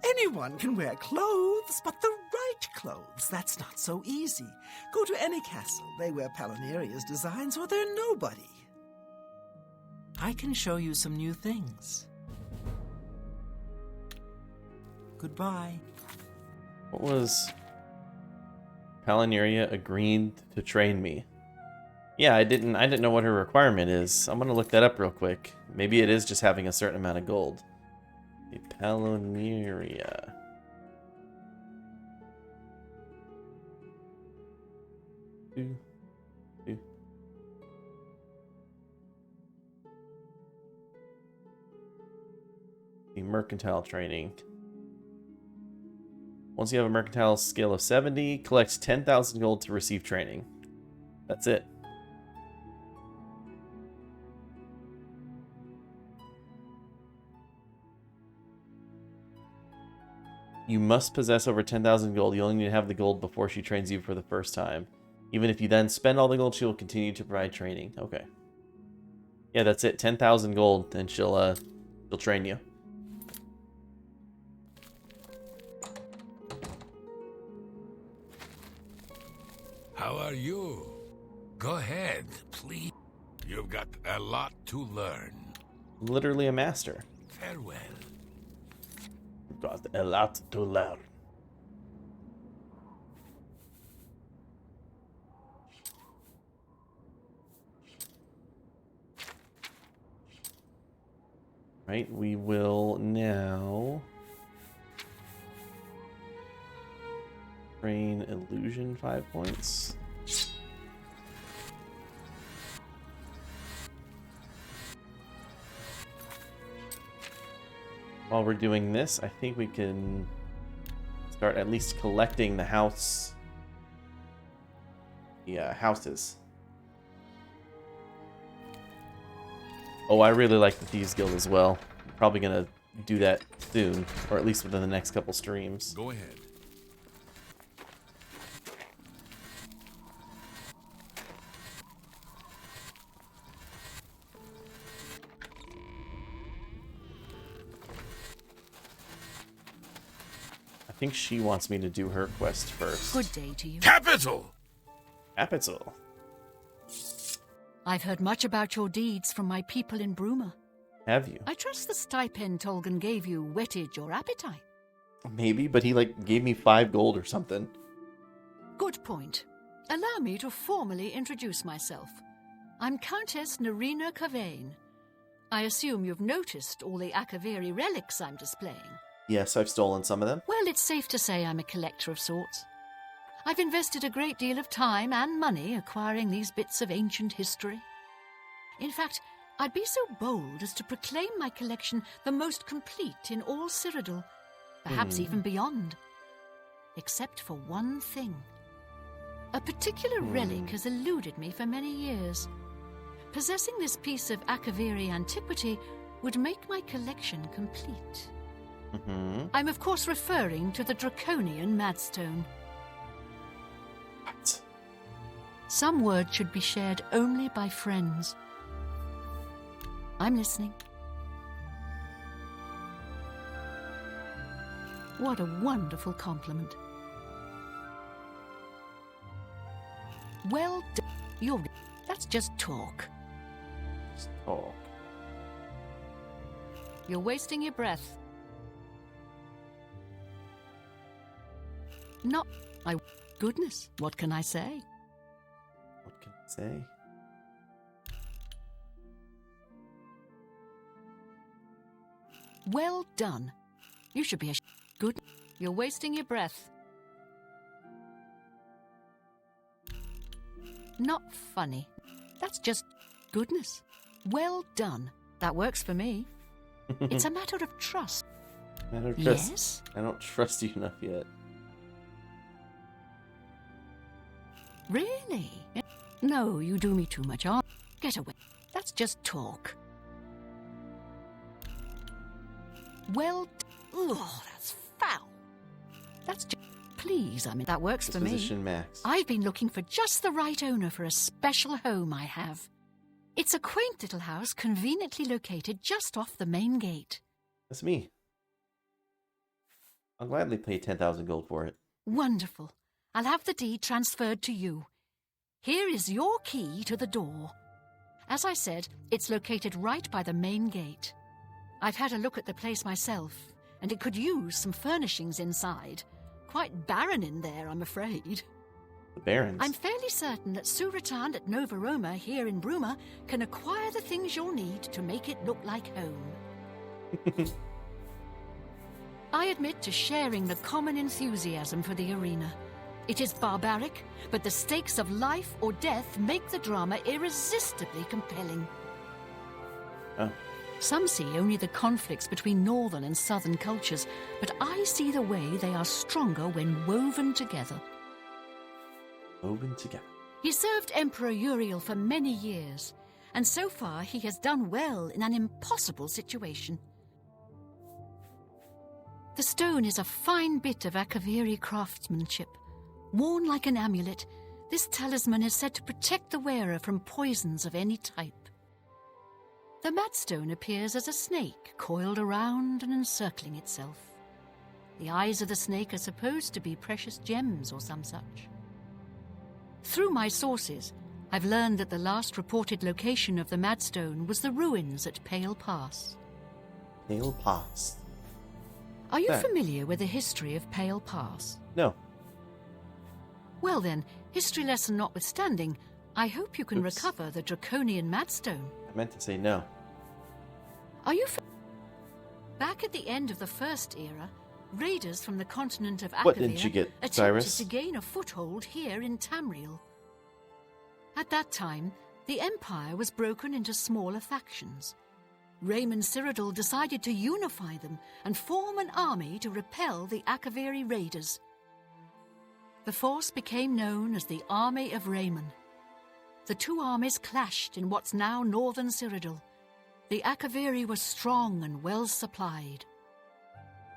Anyone can wear clothes, but the right clothes, that's not so easy. Go to any castle, they wear Palineria's designs, or they're nobody. I can show you some new things. Goodbye. What was... Palineria agreed to train me. Yeah, I didn't know what her requirement is. I'm gonna look that up real quick. Maybe it is just having a certain amount of gold. The Palineria. The mercantile training. Once you have a mercantile skill of 70, collect 10,000 gold to receive training. That's it. You must possess over 10,000 gold. You only need to have the gold before she trains you for the first time. Even if you then spend all the gold, she will continue to provide training. Okay. Yeah, that's it. 10,000 gold, and she'll train you. How are you? Go ahead, please. You've got a lot to learn. Literally a master. Farewell. Got a lot to learn. Right, we will now train illusion 5 points. While we're doing this, I think we can start at least collecting the houses. Oh, I really like the Thieves Guild as well. I'm probably gonna do that soon, or at least within the next couple streams. Go ahead. I think she wants me to do her quest first. Good day to you. Capital! Capital. I've heard much about your deeds from my people in Bruma. Have you? I trust the stipend Tolgan gave you whetted your appetite. Maybe, but he gave me 5 gold or something. Good point. Allow me to formally introduce myself. I'm Countess Nerina Cavane. I assume you've noticed all the Akaviri relics I'm displaying. Yes, I've stolen some of them. Well, it's safe to say I'm a collector of sorts. I've invested a great deal of time and money acquiring these bits of ancient history. In fact, I'd be so bold as to proclaim my collection the most complete in all Cyrodiil, perhaps even beyond. Except for one thing. A particular relic has eluded me for many years. Possessing this piece of Akaviri antiquity would make my collection complete. I'm of course referring to the Draconian Madstone. What? Some words should be shared only by friends. I'm listening. What a wonderful compliment. Well done. That's just talk. Just talk. You're wasting your breath. Not my goodness, what can I say? What can I say? Well done. You should be good. You're wasting your breath. Not funny. That's just goodness. Well done. That works for me. It's a matter of trust. Matter of trust. Yes? I don't trust you enough yet. Really? No, you do me too much harm. Get away. That's just talk. Well, oh, that's foul. That's just... Please, I mean, that works for me. Disposition max. I've been looking for just the right owner for a special home I have. It's a quaint little house conveniently located just off the main gate. That's me. I'll gladly pay 10,000 gold for it. Wonderful. I'll have the deed transferred to you. Here is your key to the door. As I said, it's located right by the main gate. I've had a look at the place myself, and it could use some furnishings inside. Quite barren in there, I'm afraid. The Barons? I'm fairly certain that Suratan at Nova Roma here in Bruma can acquire the things you'll need to make it look like home. I admit to sharing the common enthusiasm for the arena. It is barbaric, but the stakes of life or death make the drama irresistibly compelling. Oh. Some see only the conflicts between northern and southern cultures, but I see the way they are stronger when woven together. Woven together. He served Emperor Uriel for many years, and so far he has done well in an impossible situation. The stone is a fine bit of Akaviri craftsmanship. Worn like an amulet, this talisman is said to protect the wearer from poisons of any type. The madstone appears as a snake, coiled around and encircling itself. The eyes of the snake are supposed to be precious gems or some such. Through my sources, I've learned that the last reported location of the madstone was the ruins at Pale Pass. Pale Pass. Are you familiar with the history of Pale Pass? No. Well then, history lesson notwithstanding, I hope you can recover the draconian madstone. I meant to say no. Are you back at the end of the First Era, raiders from the continent of What didn't you Akavir get, attempted Cyrus? to gain a foothold here in Tamriel. At that time, the Empire was broken into smaller factions. Raymond Cyrodiil decided to unify them and form an army to repel the Akaviri raiders. The force became known as the Army of Raymond. The two armies clashed in what's now northern Cyrodiil. The Akaviri were strong and well supplied.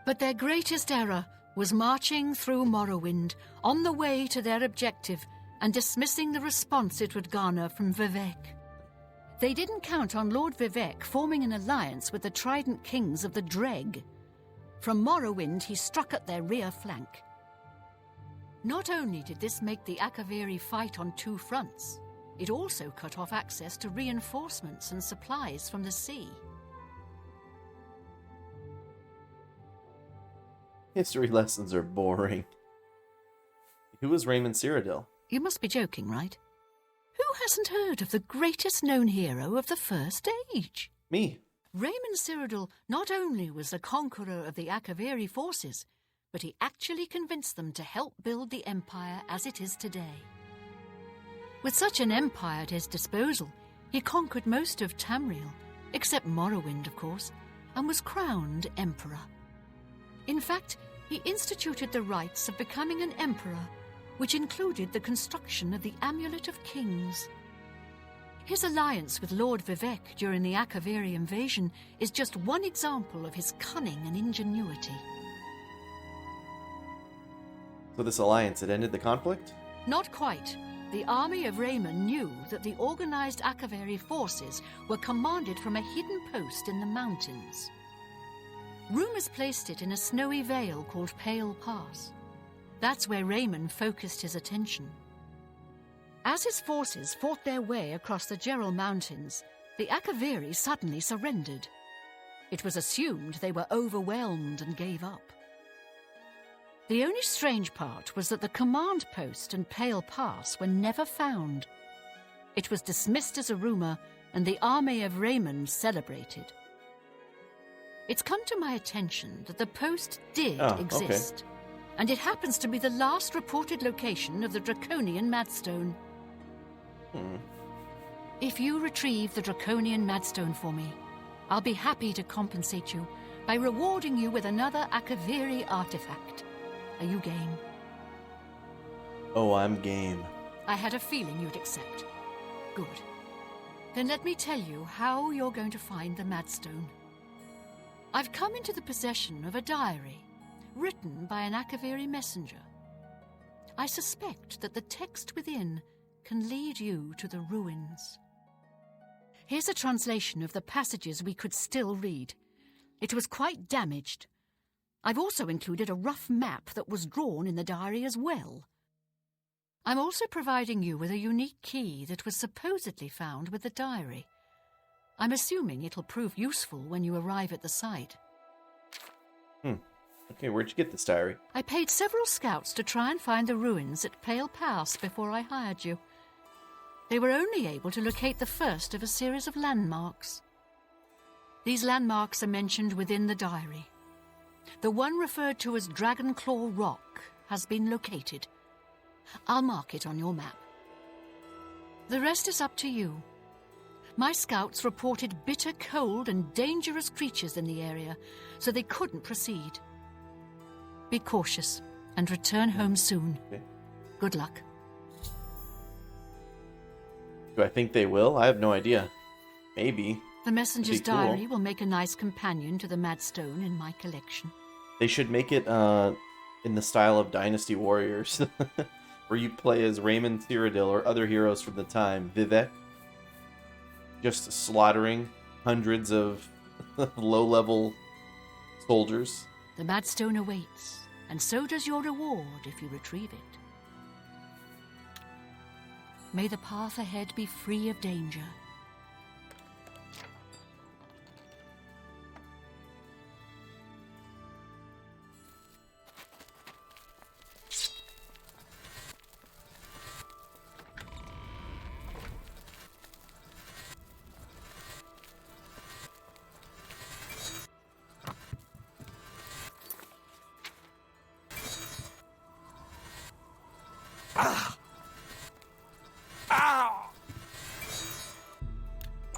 But their greatest error was marching through Morrowind on the way to their objective and dismissing the response it would garner from Vivek. They didn't count on Lord Vivek forming an alliance with the Trident Kings of the Dreg. From Morrowind, he struck at their rear flank. Not only did this make the Akaviri fight on two fronts, it also cut off access to reinforcements and supplies from the sea. History lessons are boring. Who was Raymond Cyrodiil? You must be joking, right? Who hasn't heard of the greatest known hero of the First Age? Me. Raymond Cyrodiil not only was the conqueror of the Akaviri forces, but he actually convinced them to help build the empire as it is today. With such an empire at his disposal, he conquered most of Tamriel, except Morrowind, of course, and was crowned emperor. In fact, he instituted the rites of becoming an emperor, which included the construction of the Amulet of Kings. His alliance with Lord Vivek during the Akaviri invasion is just one example of his cunning and ingenuity. So this alliance had ended the conflict? Not quite. The army of Raymond knew that the organized Akaviri forces were commanded from a hidden post in the mountains. Rumors placed it in a snowy vale called Pale Pass. That's where Raymond focused his attention. As his forces fought their way across the Gerald Mountains, the Akaviri suddenly surrendered. It was assumed they were overwhelmed and gave up. The only strange part was that the command post and Pale Pass were never found. It was dismissed as a rumor, and the army of Raymond celebrated. It's come to my attention that the post did exist, and it happens to be the last reported location of the Draconian Madstone. If you retrieve the Draconian Madstone for me, I'll be happy to compensate you by rewarding you with another Akaviri artifact. Are you game? Oh, I'm game. I had a feeling you'd accept. Good. Then let me tell you how you're going to find the Madstone. I've come into the possession of a diary written by an Akaviri messenger. I suspect that the text within can lead you to the ruins. Here's a translation of the passages we could still read. It was quite damaged. I've also included a rough map that was drawn in the diary as well. I'm also providing you with a unique key that was supposedly found with the diary. I'm assuming it'll prove useful when you arrive at the site. Okay, where'd you get this diary? I paid several scouts to try and find the ruins at Pale Pass before I hired you. They were only able to locate the first of a series of landmarks. These landmarks are mentioned within the diary. The one referred to as Dragonclaw Rock has been located. I'll mark it on your map. The rest is up to you. My scouts reported bitter cold and dangerous creatures in the area, so they couldn't proceed. Be cautious and return home soon. Okay. Good luck. Do I think they will? I have no idea. Maybe. The messenger's That'd be cool. diary will make a nice companion to the Madstone in my collection. They should make it in the style of Dynasty Warriors, where you play as Raymond Cyrodiil or other heroes from the time, Vivek, just slaughtering hundreds of low-level soldiers. The Madstone awaits, and so does your reward if you retrieve it. May the path ahead be free of danger.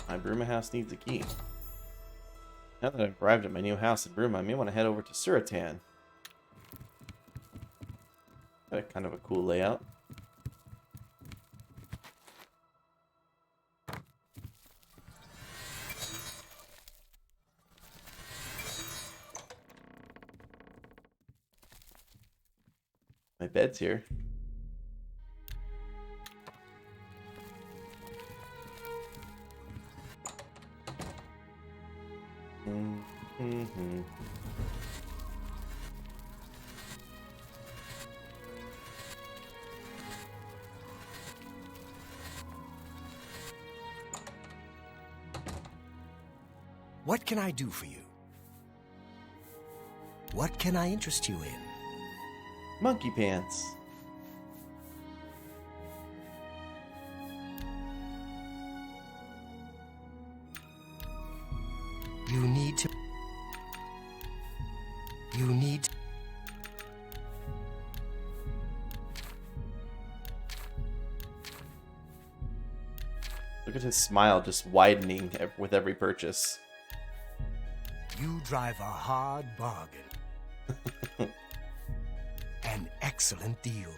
My Bruma house needs a key. Now that I've arrived at my new house in Bruma, I may want to head over to Suratan. Got a kind of a cool layout. My bed's here. Mm-hmm. What can I do for you? What can I interest you in? Monkey pants. You need to... Look at his smile just widening with every purchase. You drive a hard bargain. An excellent deal.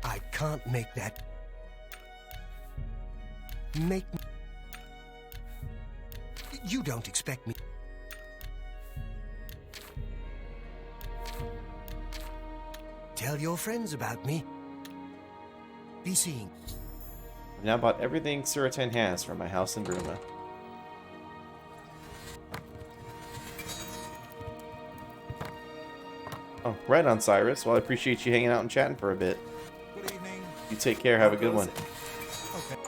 I can't make that... You don't expect me... Tell your friends about me. Be seeing. I've now bought everything Suratan has for my house in Bruma. Oh, right on, Cyrus. Well, I appreciate you hanging out and chatting for a bit. Good evening. You take care. Have a good one. Okay.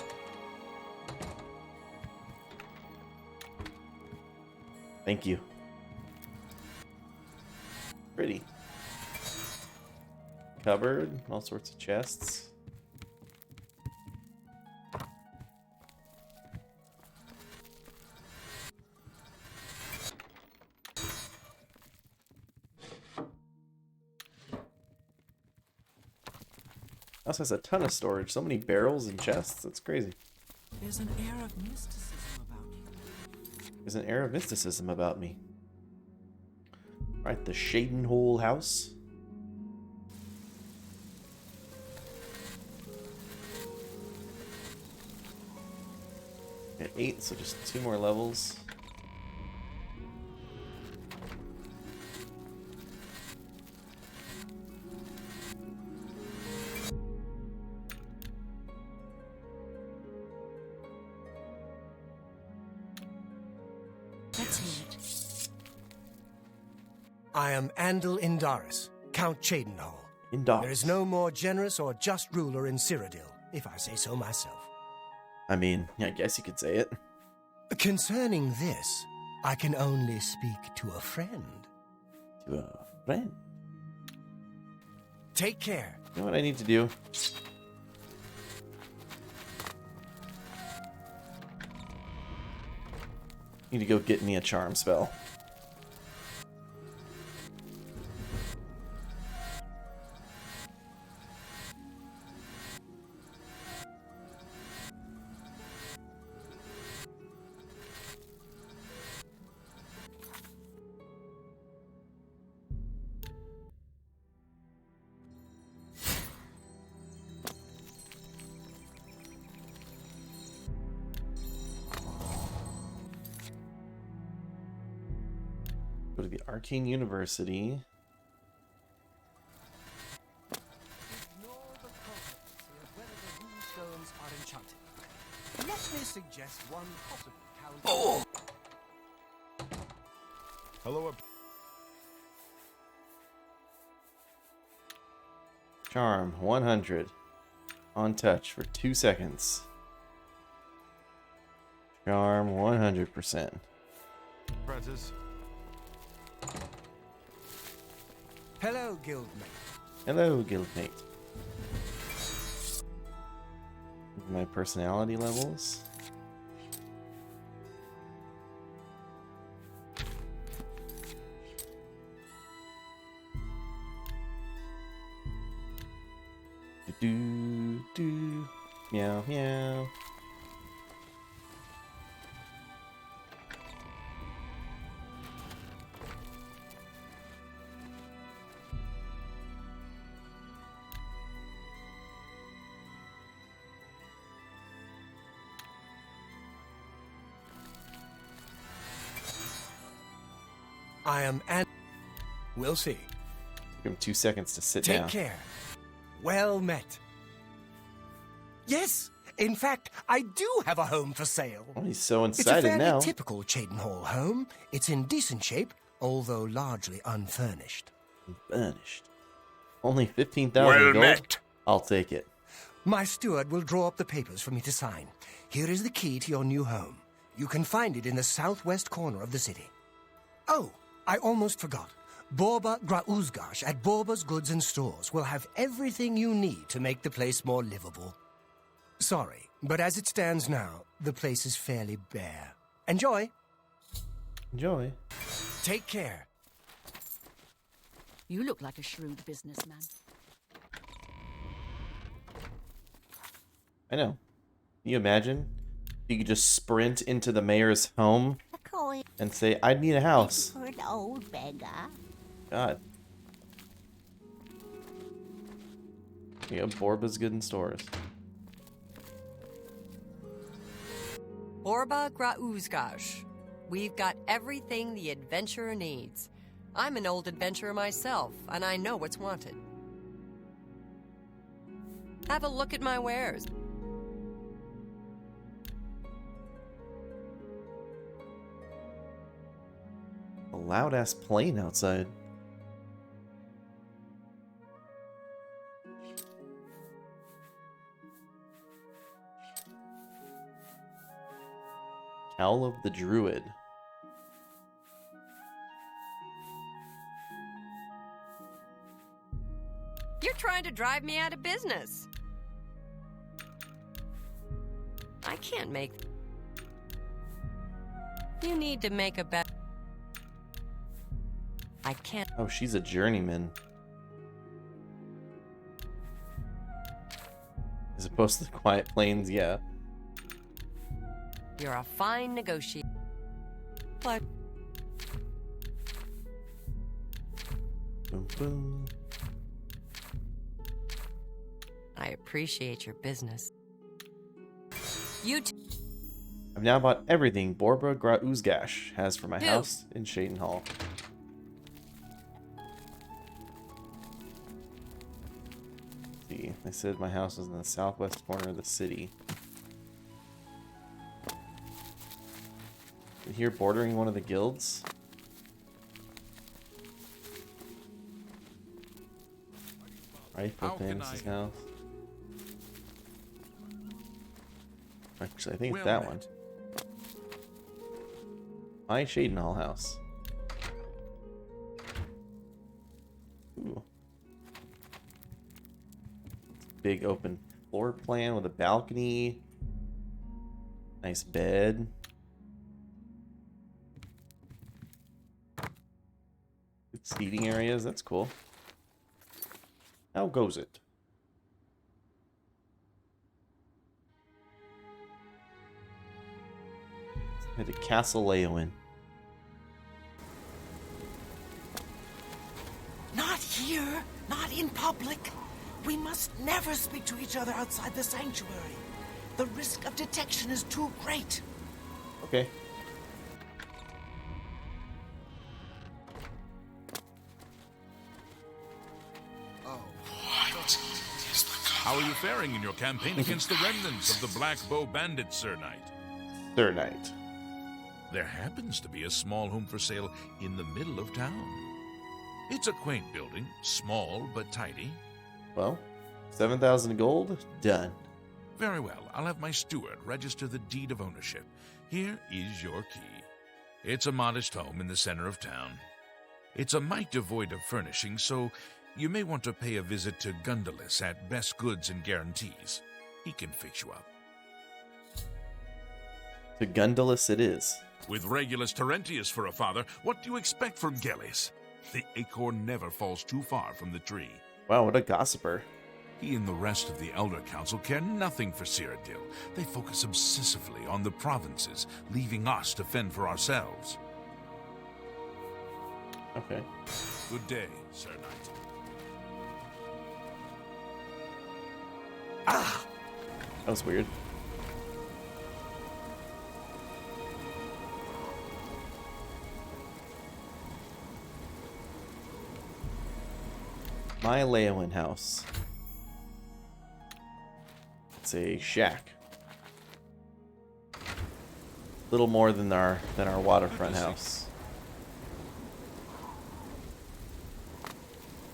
Thank you. Pretty. Cupboard, all sorts of chests. House has a ton of storage. So many barrels and chests. That's crazy. There's an air of mysticism about There's an air of mysticism about me. Right, the Shadenhole house. At 8, so just 2 more levels. Let's hear it. I am Andal Indaris, Count Chadenhall. Indaris. There is no more generous or just ruler in Cyrodiil, if I say so myself. I mean, I guess you could say it. Concerning this, I can only speak to a friend. To a friend? Take care. You know what I need to do? Need to go get me a charm spell. Go to the Arcane University. Ignore the controversy of whether the rune stones are enchanted. Let me suggest one possible counter. Hello up. Charm 100. On touch for 2 seconds. Charm 100%. Apprentice. Hello, guildmate. Hello, guildmate. My personality levels. Do do meow meow. I am We'll see. Give him 2 seconds to sit Take down. care. Well met. Yes, in fact, I do have a home for sale. Oh, he's so It's a excited fairly now. typical Chadenhall home. It's in decent shape, although largely unfurnished. Furnished. Only 15,000 Well gold. met. I'll take it. My steward will draw up the papers for me to sign. Here is the key to your new home. You can find it in the southwest corner of the city. Oh, I almost forgot. Borba Grauzgash at Borba's Goods and Stores will have everything you need to make the place more livable. Sorry, but as it stands now, the place is fairly bare. Enjoy. Enjoy. Take care. You look like a shrewd businessman. I know. Can you imagine? You could just sprint into the mayor's home and say, I need a house. For an old beggar. God. Yeah, Borba's Good in Stores. Borba Grauzgash. We've got everything the adventurer needs. I'm an old adventurer myself, and I know what's wanted. Have a look at my wares. A loud-ass plane outside. Cowl of the Druid. You're trying to drive me out of business. I can't make... You need to make a better... I can't... Oh, she's a journeyman. As opposed to the Quiet Plains, yeah. You're a fine negotiator. pleasure. Boom, boom. I appreciate your business. I've now bought everything Borba Grauzgash has for my house in Shaden Hall. Let's see, they said my house was in the southwest corner of the city. Here, bordering one of the guilds. Rifle Pins' house. Actually, I think it's that one. My Shaden Hall house. Ooh. Big open floor plan with a balcony. Nice bed. Good seating areas, that's cool. How goes it? Head to Castle Leowin. Not here, not in public. We must never speak to each other outside the sanctuary. The risk of detection is too great. Okay. How are you faring in your campaign against the remnants of the Black Bow Bandits, Sir Knight? Sir Knight. There happens to be a small home for sale in the middle of town. It's a quaint building, small but tidy. Well, 7,000 gold, done. Very well, I'll have my steward register the deed of ownership. Here is your key. It's a modest home in the center of town. It's a mite devoid of furnishing, so you may want to pay a visit to Gundulus at Best Goods and Guarantees. He can fix you up. To Gundulus it is. With Regulus Terentius for a father, what do you expect from Gellius? The acorn never falls too far from the tree. Wow, what a gossiper. He and the rest of the Elder Council care nothing for Cyrodiil. They focus obsessively on the provinces, leaving us to fend for ourselves. Okay. Good day, Sir Knight. Ah! That was weird. My Leowin house. It's a shack. Little more than our waterfront house.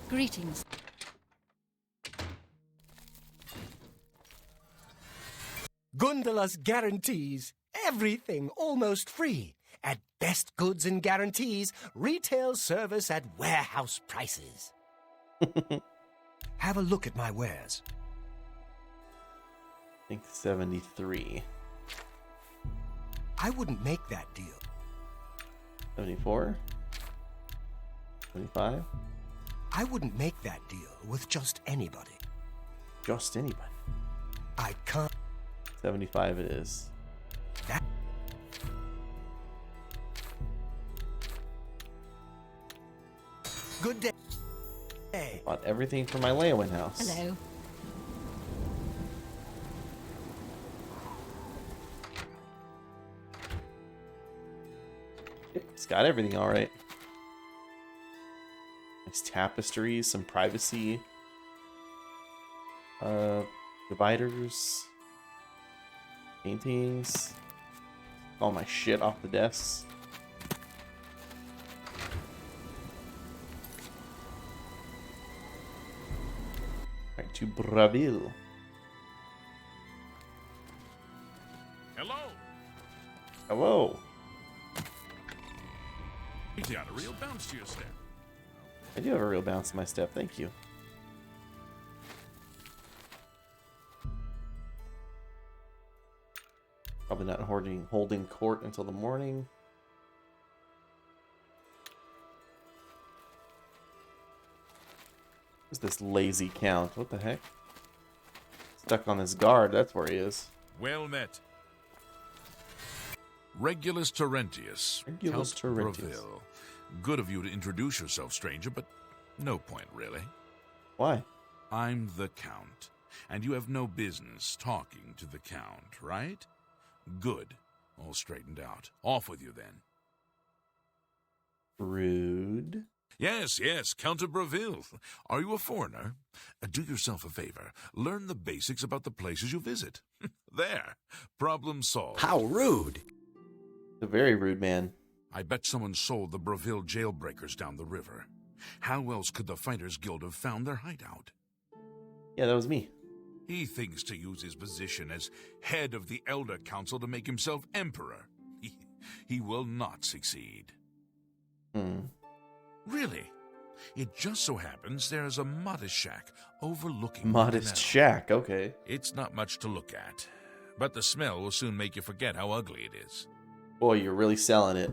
Greetings. Gundulus guarantees everything almost free. At Best Goods and Guarantees, retail service at warehouse prices. Have a look at my wares. I think 73. I wouldn't make that deal. 74? 25? I wouldn't make that deal with just anybody. Just anybody. I can't. 75 it is. That. Good day. Hey. Bought everything for my Leowin house. Hello. Yep, it's got everything all right. Nice tapestries, some privacy. Dividers. Paintings. All my shit off the desks. Alright, to Braville. Hello. Hello. You got a real bounce to your step. I do have a real bounce in my step, thank you. Probably not holding court until the morning. Who's this lazy count? What the heck? Stuck on this guard, that's where he is. Well met. Regulus Terentius. Regulus Count Terentius. Breville. Good of you to introduce yourself, stranger, but no point, really. Why? I'm the Count, and you have no business talking to the Count, right? Good. All straightened out. Off with you, then. Rude. Yes, Count of Breville. Are you a foreigner? Do yourself a favor. Learn the basics about the places you visit. There. Problem solved. How rude. A very rude man. I bet someone sold the Breville jailbreakers down the river. How else could the Fighters Guild have found their hideout? Yeah, that was me. He thinks to use his position as head of the Elder Council to make himself emperor. He will not succeed. Really? It just so happens there is a modest shack overlooking the Modest canal. shack, okay. It's not much to look at, but the smell will soon make you forget how ugly it is. Boy, you're really selling it.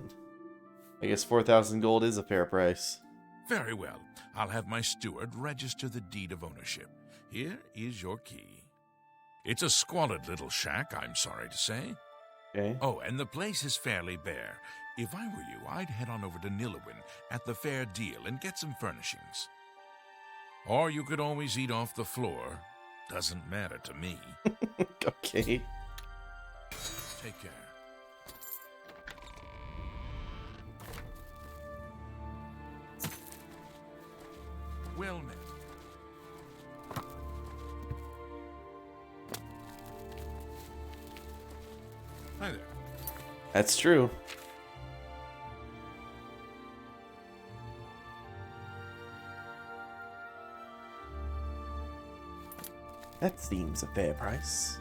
I guess 4,000 gold is a fair price. Very well. I'll have my steward register the deed of ownership. Here is your key. It's a squalid little shack, I'm sorry to say. Okay. Oh, and the place is fairly bare. If I were you, I'd head on over to Nilowin at the Fair Deal and get some furnishings. Or you could always eat off the floor. Doesn't matter to me. Okay. Take care. Well met. Hi there. That's true. That seems a fair price.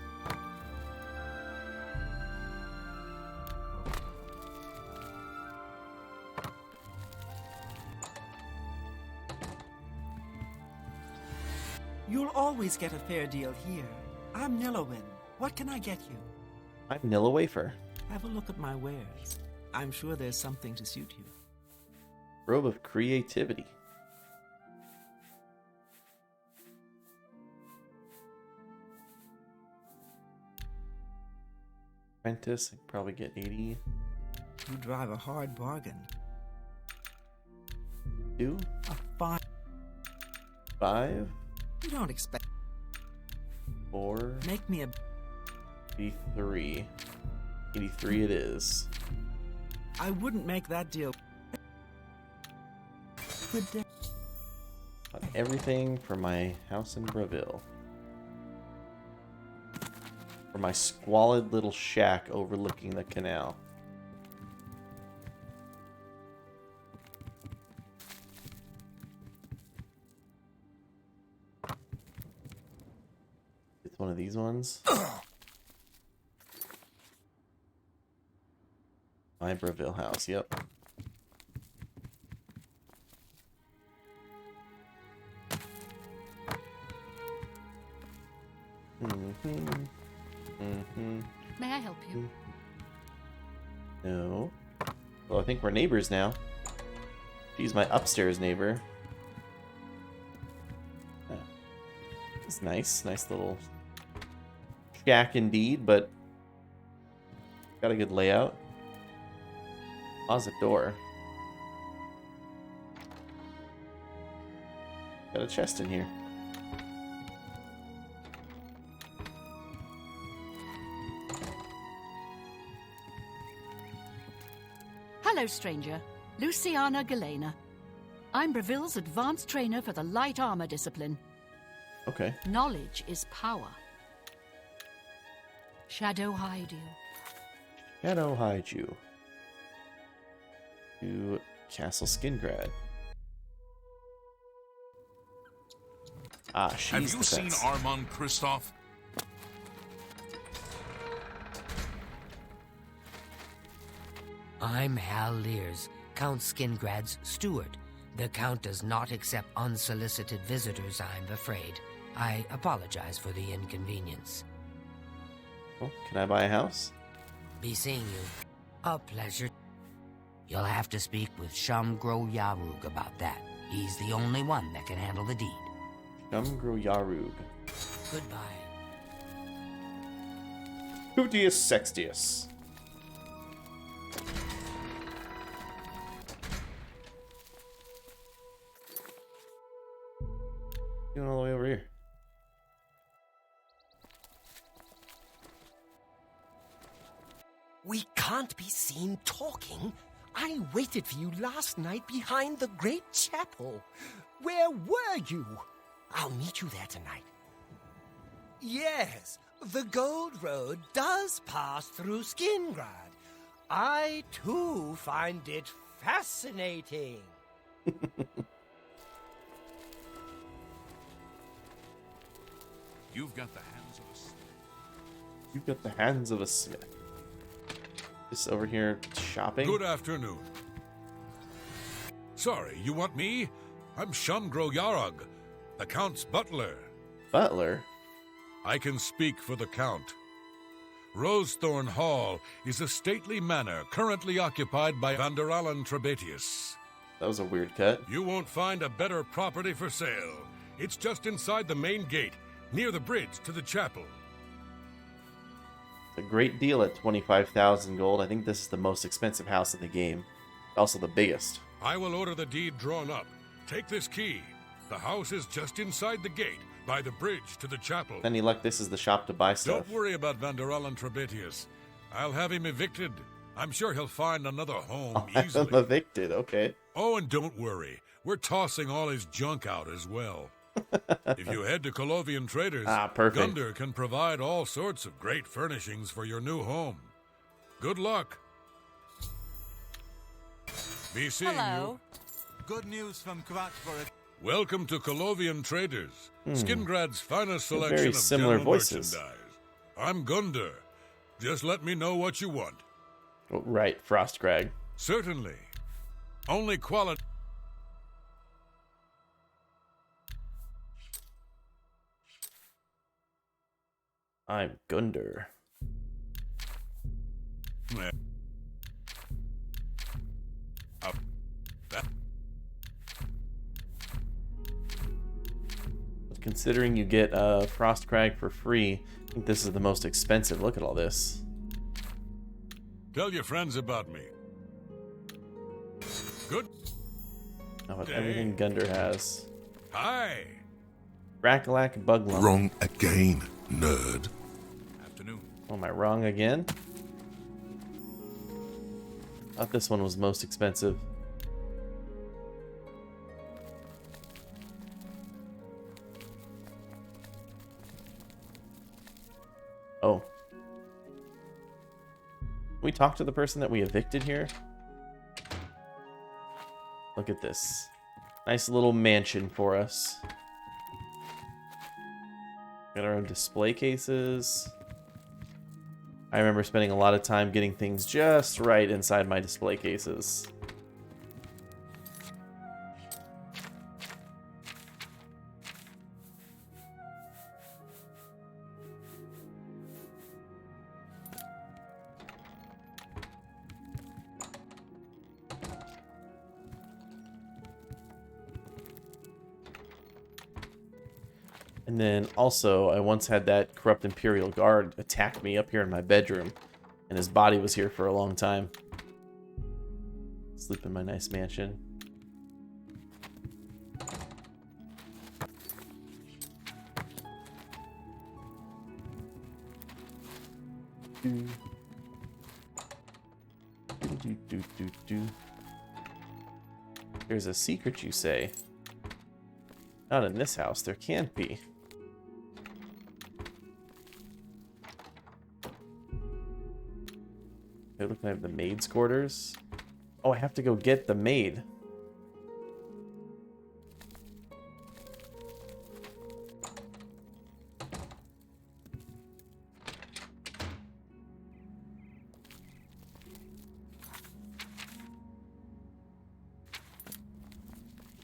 You'll always get a fair deal here. I'm Nilowin. What can I get you? I'm Nilla Wafer. Have a look at my wares. I'm sure there's something to suit you. Robe of Creativity. Apprentice, I could probably get 80. You drive a hard bargain. 2? A 5. 5? You don't expect. 4? Make me a 83. 83 it is. I wouldn't make that deal. Good day. Got everything for my house in Breville. For my squalid little shack overlooking the canal. It's one of these ones. My Breville house, yep. May I help you? No. Well, I think we're neighbors now. She's my upstairs neighbor. It's nice. Nice little shack indeed, but got a good layout. Closet door. Got a chest in here. Hello, stranger. Luciana Galena. I'm Breville's advanced trainer for the light armor discipline. Okay. Knowledge is power. Shadow hide you. Shadow hide you. To Castle Skingrad. Ah, she's Have you the seen best. Armand Christoph? I'm Hal Lears, Count Skingrad's steward. The Count does not accept unsolicited visitors, I'm afraid. I apologize for the inconvenience. Oh, can I buy a house? Be seeing you. A pleasure. You'll have to speak with Shamgro Yarug about that. He's the only one that can handle the deed. Shamgro Yarug. Goodbye. Hutius Sextius. Doing all the way over here. We can't be seen talking. I waited for you last night behind the great chapel. Where were you? I'll meet you there tonight. Yes, the Gold Road does pass through Skingrad. I, too, find it fascinating. You've got the hands of a smith. You've got the hands of a smith. Just over here shopping. Good afternoon. Sorry, you want me? I'm Shumgro Yarog, the Count's butler. Butler? I can speak for the Count. Rosethorn Hall is a stately manor currently occupied by Vanderalan Trebatius. That was a weird cut. You won't find a better property for sale. It's just inside the main gate, near the bridge to the chapel. It's a great deal at 25,000 gold. I think this is the most expensive house in the game. Also the biggest. I will order the deed drawn up. Take this key. The house is just inside the gate, by the bridge to the chapel. Any luck, this is the shop to buy stuff. Don't worry about Vanderalan Trebatius. I'll have him evicted. I'm sure he'll find another home easily. I'm evicted, okay. Oh, and don't worry. We're tossing all his junk out as well. If you head to Colovian Traders, perfect. Gunder can provide all sorts of great furnishings for your new home. Good luck. Be seeing you. Good news from Kvatchborough. Welcome to Colovian Traders, Skingrad's finest selection very of similar general voices. merchandise. I'm Gunder. Just let me know what you want. Oh, right, Frostcrag. Certainly. Only quality. I'm Gunder. Considering you get Frostcrag for free, I think this is the most expensive. Look at all this. Tell your friends about me. Good. How about everything Gunder has? Hi. Rackalack Buglum. Wrong again, nerd. Afternoon. Oh, am I wrong again? Thought this one was most expensive. Oh. Can we talk to the person that we evicted here? Look at this. Nice little mansion for us. Got our own display cases. I remember spending a lot of time getting things just right inside my display cases. And then also, I once had that corrupt Imperial Guard attack me up here in my bedroom, and his body was here for a long time. Sleep in my nice mansion. There's a secret, you say? Not in this house, there can't be. Okay, look, I have the maid's quarters. Oh, I have to go get the maid.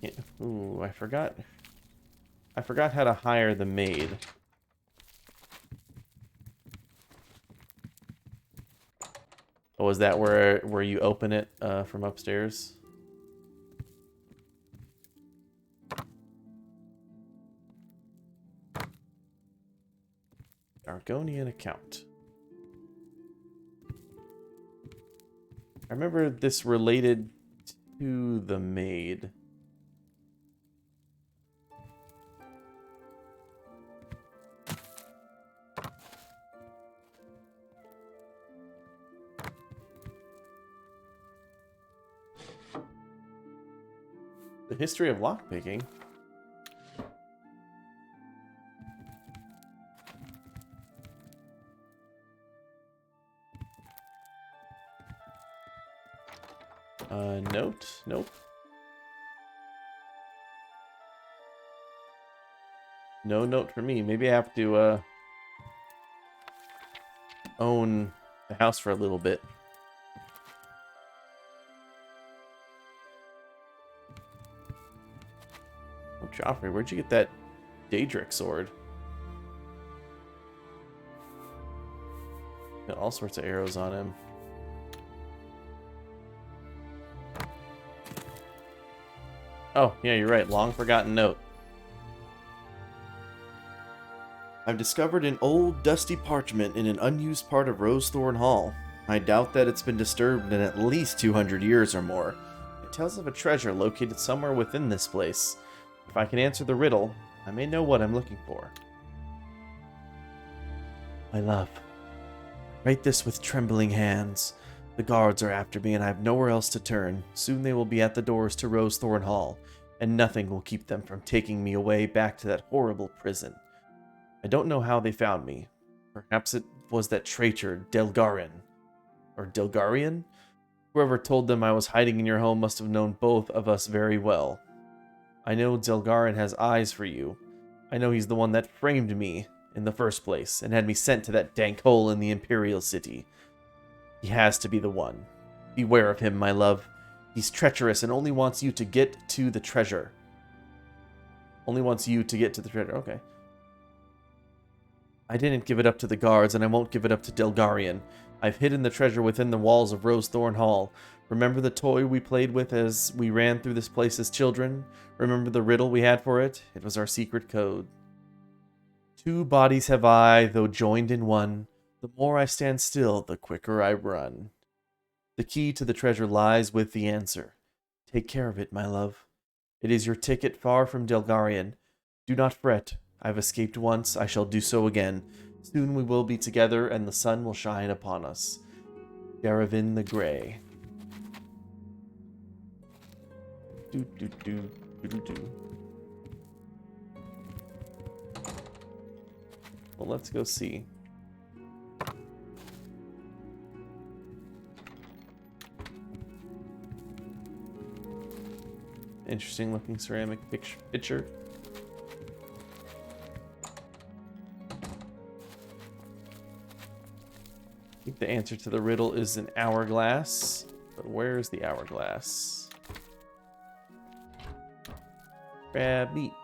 Yeah. Ooh, I forgot how to hire the maid. Oh, is that where you open it from upstairs? Argonian account. I remember this related to the maid. The history of lockpicking. Note? Nope. No note for me. Maybe I have to, own the house for a little bit. Oh, Joffrey, where'd you get that Daedric sword? Got all sorts of arrows on him. Oh, yeah, you're right. Long forgotten note. I've discovered an old, dusty parchment in an unused part of Rosethorn Hall. I doubt that it's been disturbed in at least 200 years or more. It tells of a treasure located somewhere within this place. If I can answer the riddle, I may know what I'm looking for. My love, write this with trembling hands. The guards are after me and I have nowhere else to turn. Soon they will be at the doors to Rosethorn Hall, and nothing will keep them from taking me away back to that horrible prison. I don't know how they found me. Perhaps it was that traitor, Delgarin. Or Delgarian? Whoever told them I was hiding in your home must have known both of us very well. I know Delgarin has eyes for you. I know he's the one that framed me in the first place and had me sent to that dank hole in the Imperial City. He has to be the one. Beware of him, my love. He's treacherous and only wants you to get to the treasure. Only wants you to get to the treasure. Okay. I didn't give it up to the guards, and I won't give it up to Delgarian. I've hidden the treasure within the walls of Rosethorn Hall. Remember the toy we played with as we ran through this place as children? Remember the riddle we had for it? It was our secret code. 2 bodies have I, though joined in one. The more I stand still, the quicker I run. The key to the treasure lies with the answer. Take care of it, my love. It is your ticket far from Delgarian. Do not fret. I've escaped once, I shall do so again. Soon we will be together, and the sun will shine upon us. Daravin the Grey. Well, let's go see. Interesting looking ceramic pitcher. I think the answer to the riddle is an hourglass. But where is the hourglass? Grab meat.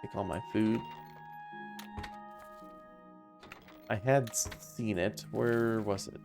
Take all my food. I had seen it. Where was it?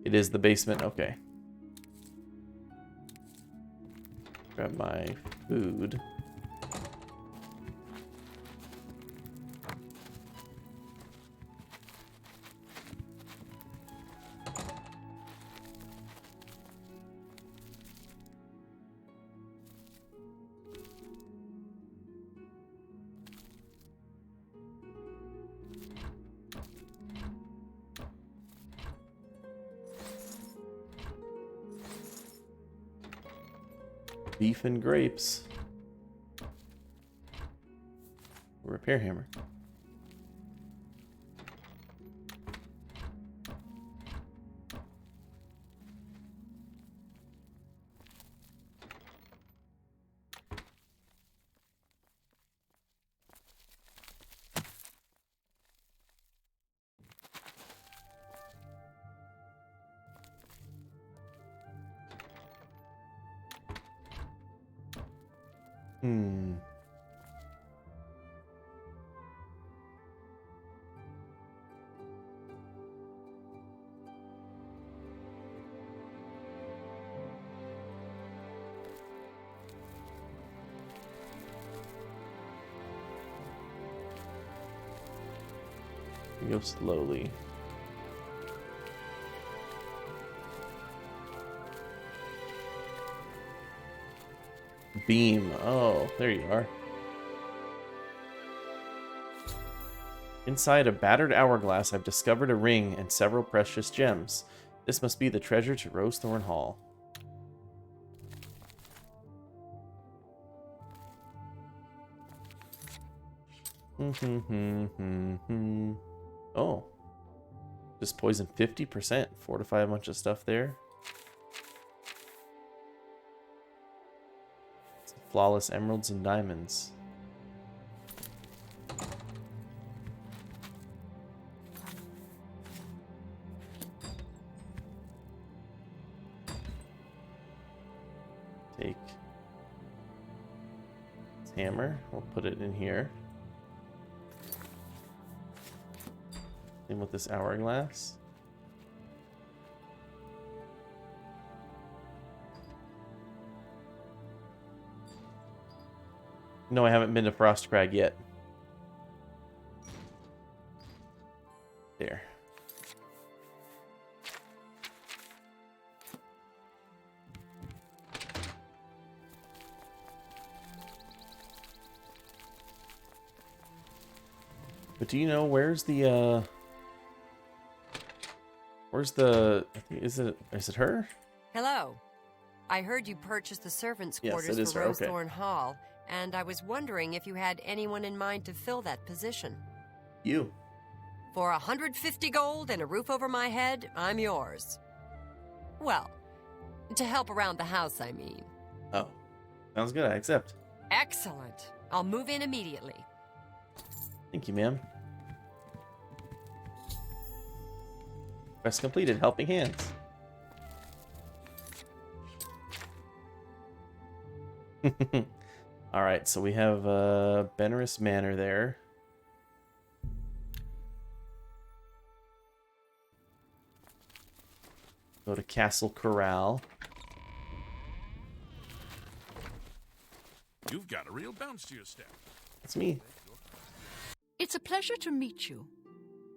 It is the basement, okay. Grab my food. Beef and grapes. Repair hammer. Go slowly. Beam. Oh, there you are. Inside a battered hourglass, I've discovered a ring and several precious gems. This must be the treasure to Rosethorn Hall. Oh. Just poison 50%. Fortify a bunch of stuff there. Flawless emeralds and diamonds. Take this hammer. We'll put it in here. Same with this hourglass. No, I haven't been to Frostcrag yet. There. But do you know where's the is it her? Hello. I heard you purchased the servants' Yes, quarters it is for her, okay. Rosethorn Hall, and I was wondering if you had anyone in mind to fill that position. You. For 150 gold and a roof over my head, I'm yours. Well, to help around the house, I mean. Oh. Sounds good, I accept. Excellent. I'll move in immediately. Thank you, ma'am. Quest completed. Helping hands. Alright, so we have Benerus Manor there. Go to Castle Corral. You've got a real bounce to your step. That's me. It's a pleasure to meet you.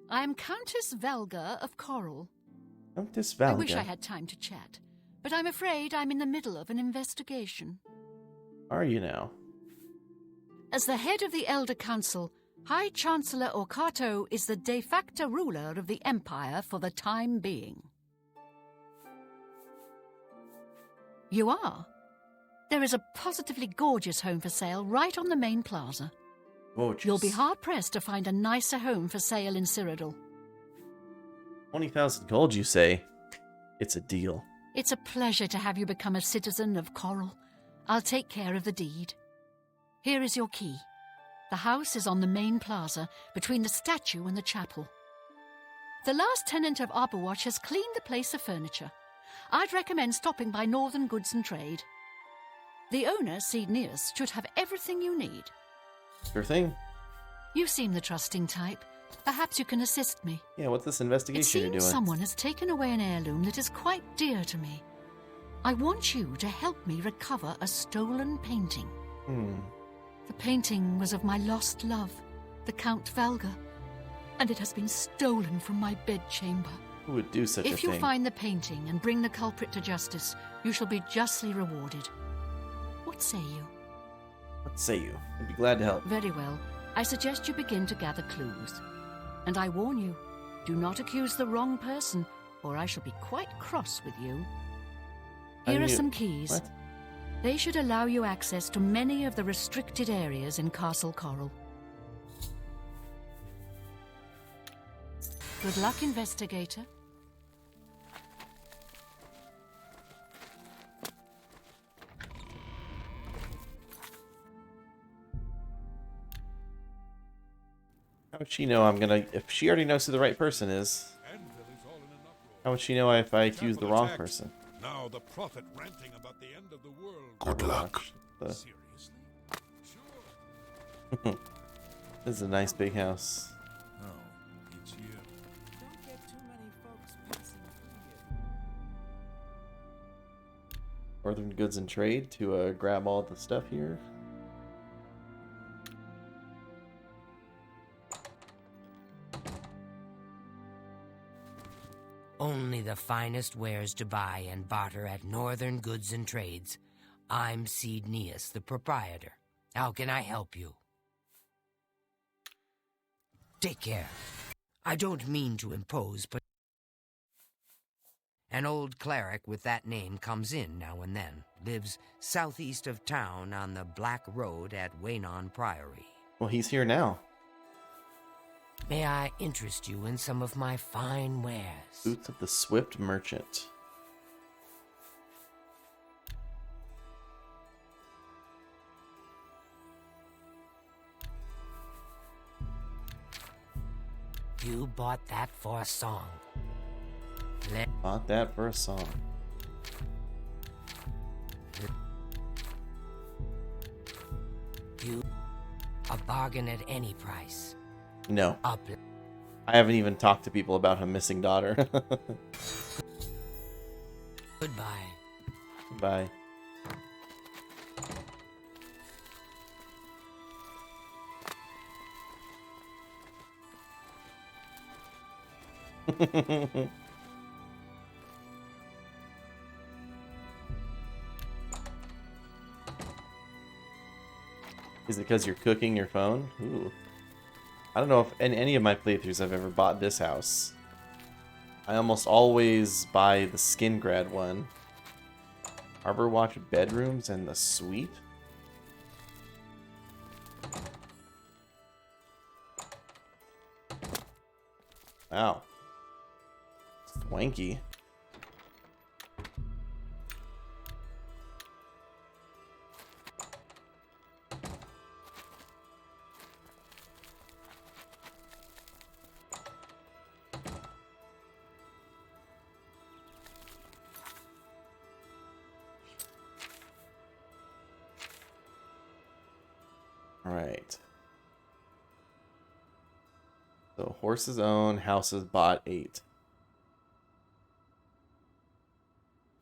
I am Countess Valga of Coral. Countess Valga? I wish I had time to chat, but I'm afraid I'm in the middle of an investigation. Are you now? As the head of the Elder Council, High Chancellor Orcato is the de facto ruler of the Empire for the time being. You are? There is a positively gorgeous home for sale right on the main plaza. Gorgeous. You'll be hard-pressed to find a nicer home for sale in Cyrodiil. 20,000 gold, you say? It's a deal. It's a pleasure to have you become a citizen of Coral. I'll take care of the deed. Here is your key. The house is on the main plaza, between the statue and the chapel. The last tenant of Arborwatch has cleaned the place of furniture. I'd recommend stopping by Northern Goods and Trade. The owner, Cednius, should have everything you need. Sure thing. You seem the trusting type. Perhaps you can assist me. Yeah, what's this investigation you're It doing? seems someone has taken away an heirloom that is quite dear to me. I want you to help me recover a stolen painting. The painting was of my lost love, the Count Valga, and it has been stolen from my bedchamber. Who would do such a thing? If you find the painting and bring the culprit to justice, you shall be justly rewarded. What say you? What say you? I'd be glad to help. Very well. I suggest you begin to gather clues. And I warn you, do not accuse the wrong person, or I shall be quite cross with you. Here are some keys. What? They should allow you access to many of the restricted areas in Castle Coral. Good luck, investigator. How would she know I'm gonna... If she already knows who the right person is, how would she know if I accuse the wrong person? Now the prophet ranting about the end of the world. Good luck. Seriously? This is a nice big house. Oh, it's you. Don't get too many folks passing through here. Northern Goods and Trade to grab all the stuff here. Only the finest wares to buy and barter at Northern Goods and Trades. I'm Cednius, the proprietor. How can I help you? Take care. I don't mean to impose, but an old cleric with that name comes in now and then. Lives southeast of town on the Black Road at Waynon Priory. Well, he's here now. May I interest you in some of my fine wares? Boots of the Swift Merchant. You bought that for a song. Bought that for a song. You a bargain at any price. No. I haven't even talked to people about a missing daughter. Goodbye. Bye. Is it because you're cooking your phone? Ooh. I don't know if in any of my playthroughs I've ever bought this house. I almost always buy the Skingrad one. Harbor Watch bedrooms and the suite? Wow. Swanky. Alright. So horses own, houses bought 8. Is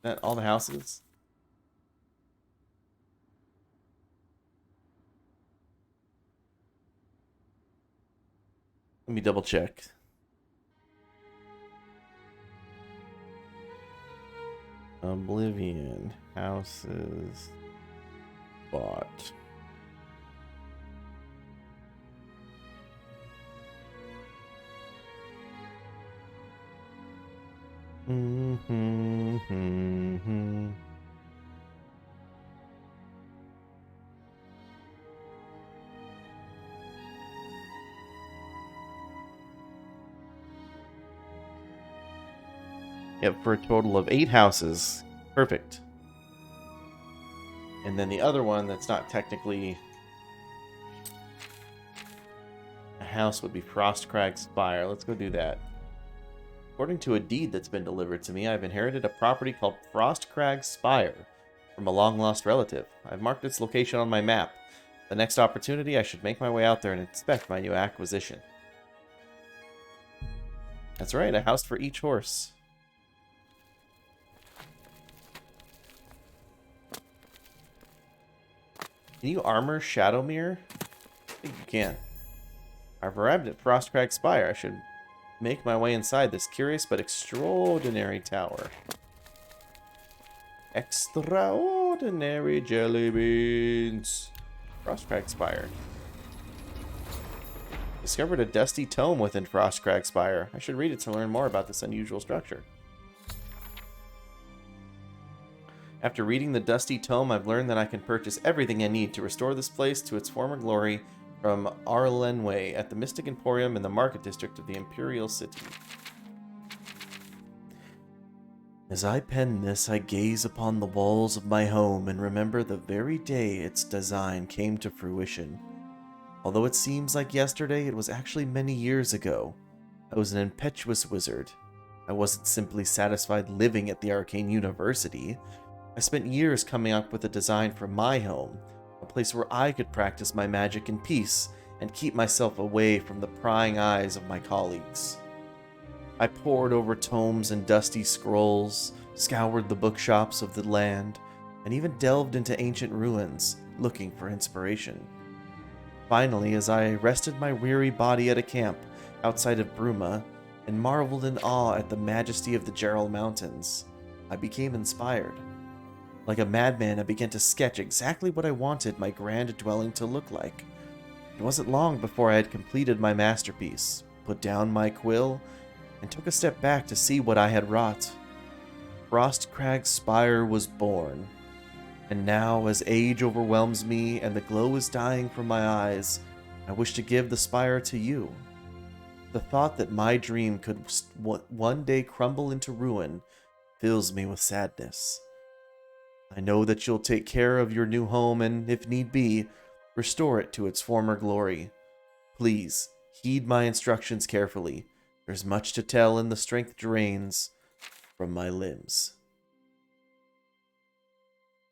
that all the houses? Let me double check. Oblivion, houses bought. Yep, for a total of 8 houses. Perfect. And then the other one that's not technically a house would be Frostcrag Spire. Let's go do that. According to a deed that's been delivered to me, I've inherited a property called Frostcrag Spire from a long-lost relative. I've marked its location on my map. The next opportunity, I should make my way out there and inspect my new acquisition. That's right, a house for each horse. Can you armor Shadowmere? I think you can. I've arrived at Frostcrag Spire. I should make my way inside this curious but extraordinary tower. Extraordinary jelly beans. Frostcrag Spire. Discovered a dusty tome within Frostcrag Spire. I should read it to learn more about this unusual structure. After reading the dusty tome, I've learned that I can purchase everything I need to restore this place to its former glory from Arlenway at the Mystic Emporium in the Market District of the Imperial City. As I pen this, I gaze upon the walls of my home and remember the very day its design came to fruition. Although it seems like yesterday, it was actually many years ago. I was an impetuous wizard. I wasn't simply satisfied living at the Arcane University. I spent years coming up with a design for my home, a place where I could practice my magic in peace and keep myself away from the prying eyes of my colleagues. I pored over tomes and dusty scrolls, scoured the bookshops of the land, and even delved into ancient ruins, looking for inspiration. Finally, as I rested my weary body at a camp outside of Bruma, and marveled in awe at the majesty of the Gerald Mountains. I became inspired. Like a madman, I began to sketch exactly what I wanted my grand dwelling to look like. It wasn't long before I had completed my masterpiece, put down my quill, and took a step back to see what I had wrought. Frostcrag Spire was born. And now, as age overwhelms me and the glow is dying from my eyes, I wish to give the spire to you. The thought that my dream could one day crumble into ruin fills me with sadness. I know that you'll take care of your new home and, if need be, restore it to its former glory. Please, heed my instructions carefully. There's much to tell and the strength drains from my limbs.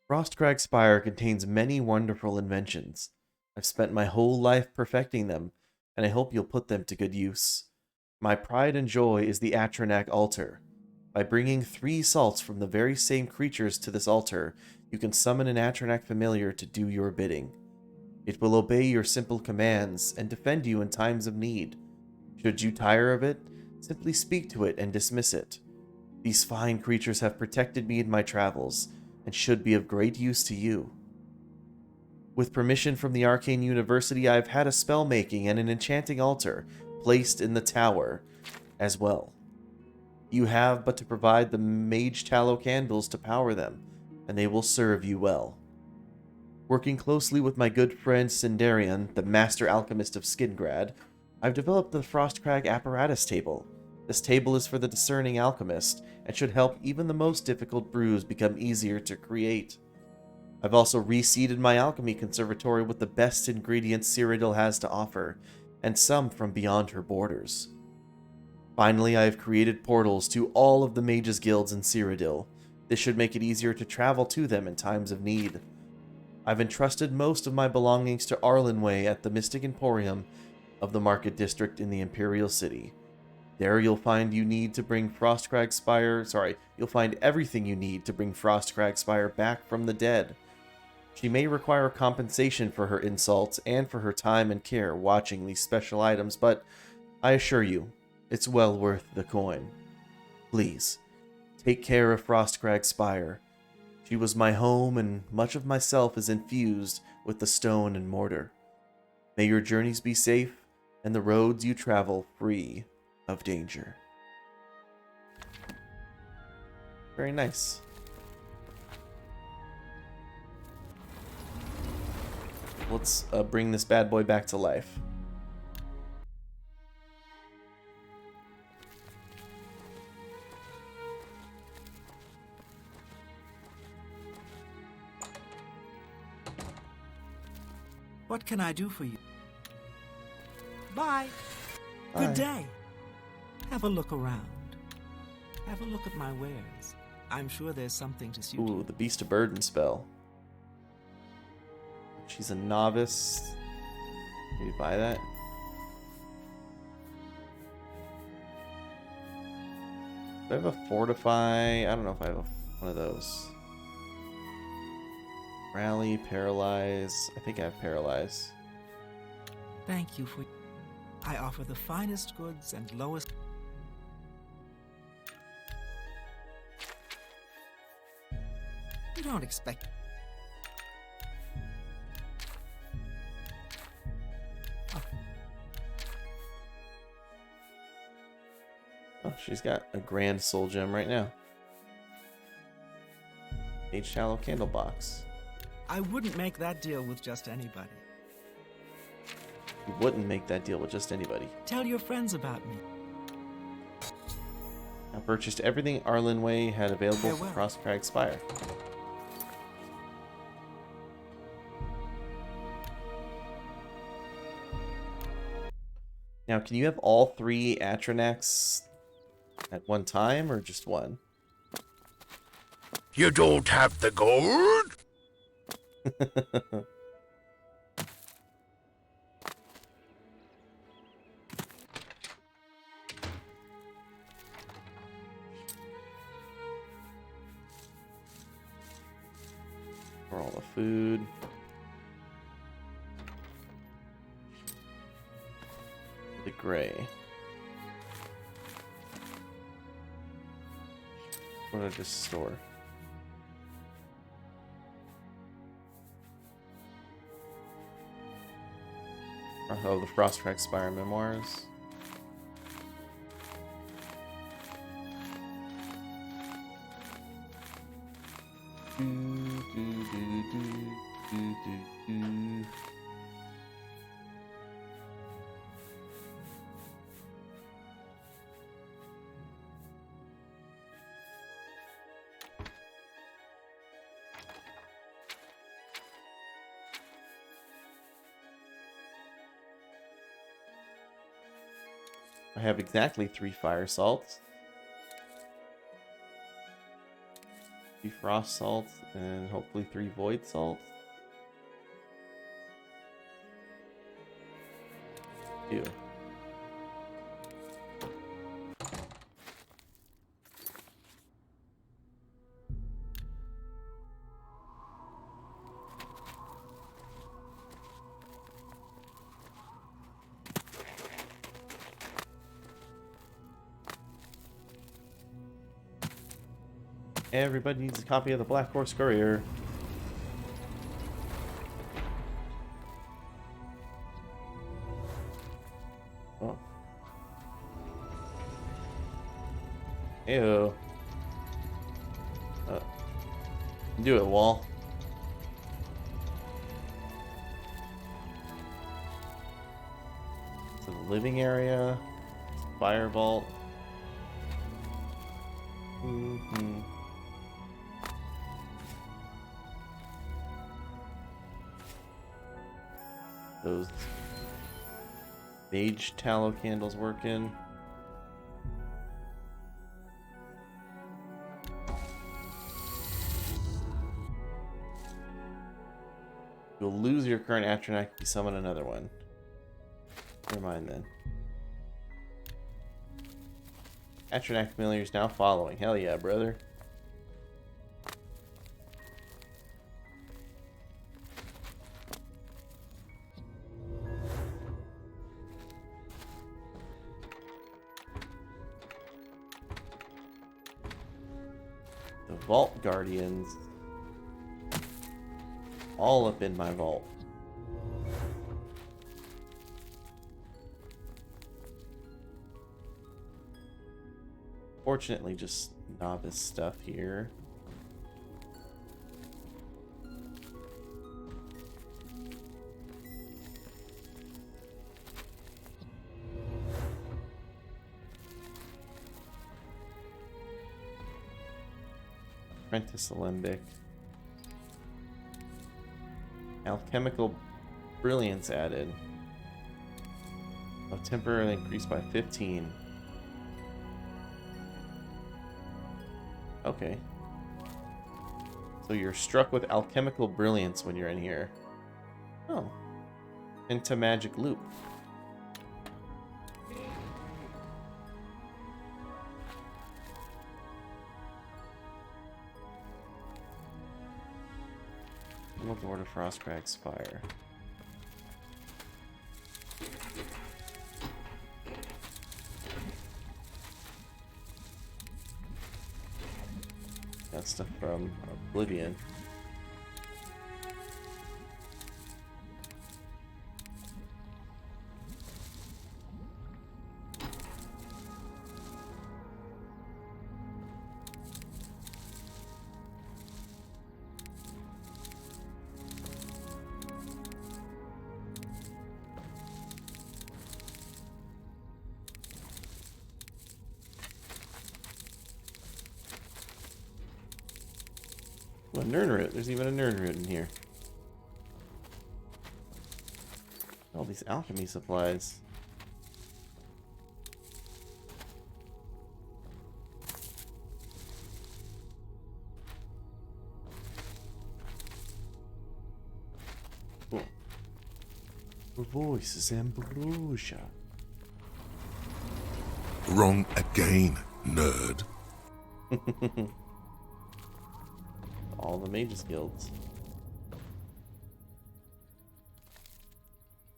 Frostcrag Spire contains many wonderful inventions. I've spent my whole life perfecting them, and I hope you'll put them to good use. My pride and joy is the Atronak altar. By bringing 3 salts from the very same creatures to this altar, you can summon an Atronak familiar to do your bidding. It will obey your simple commands and defend you in times of need. Should you tire of it, simply speak to it and dismiss it. These fine creatures have protected me in my travels, and should be of great use to you. With permission from the Arcane University, I've had a spell making and an enchanting altar placed in the tower as well. You have but to provide the mage tallow candles to power them, and they will serve you well. Working closely with my good friend Sindarian, the master alchemist of Skingrad, I've developed the Frostcrag apparatus table. This table is for the discerning alchemist, and should help even the most difficult brews become easier to create. I've also reseeded my alchemy conservatory with the best ingredients Cyrodiil has to offer, and some from beyond her borders. Finally, I have created portals to all of the mages' guilds in Cyrodiil. This should make it easier to travel to them in times of need. I've entrusted most of my belongings to Arlenway at the Mystic Emporium of the Market District in the Imperial City. There you'll find everything you need to bring Frostcrag Spire back from the dead. She may require compensation for her insults and for her time and care watching these special items, but I assure you, it's well worth the coin. Please, take care of Frostcrag Spire. She was my home, and much of myself is infused with the stone and mortar. May your journeys be safe, and the roads you travel free of danger. Very nice. Let's bring this bad boy back to life. What can I do for you? Bye. Bye. Good day. Have a look around. Have a look at my wares. I'm sure there's something to suit you. Ooh, the Beast of Burden spell. She's a novice. Maybe buy that. Do I have a Fortify? I don't know if I have one of those. Rally, Paralyze. I think I have Paralyze. Thank you for... I offer the finest goods and lowest... You don't expect... Oh, she's got a grand soul gem right now. Mage Tallow Candle Box. I wouldn't make that deal with just anybody. You wouldn't make that deal with just anybody. Tell your friends about me. I purchased everything Arlenway had available for Frostcrag Spire. Now, can you have all 3 Atronachs at one time, or just one? You don't have the gold? For all the food. The gray. What did I just store? Oh, the Frostcrack Spire memoirs. I have exactly 3 fire salts, 3 frost salts, and hopefully 3 void salts. Ew. Everybody needs a copy of the Black Horse Courier. Oh. Ew. Do it, Wall. To the living area. Fire vault. Those mage tallow candles working. You'll lose your current Atronach if you summon another one. Never mind then. Atronach familiar is now following. Hell yeah, brother. The Vault Guardians. All up in my vault. Fortunately, just novice stuff here. Apprentice Alembic. Alchemical Brilliance added. Oh, temporarily increased by 15. Okay. So you're struck with alchemical brilliance when you're in here. Oh. Into magic loop. Lord of Frostcrack Spire. That stuff from Oblivion. A Nernroot. There's even a Nernroot in here. All these alchemy supplies. Cool. Her voice is ambrosia. Wrong again, nerd. All the mages guilds.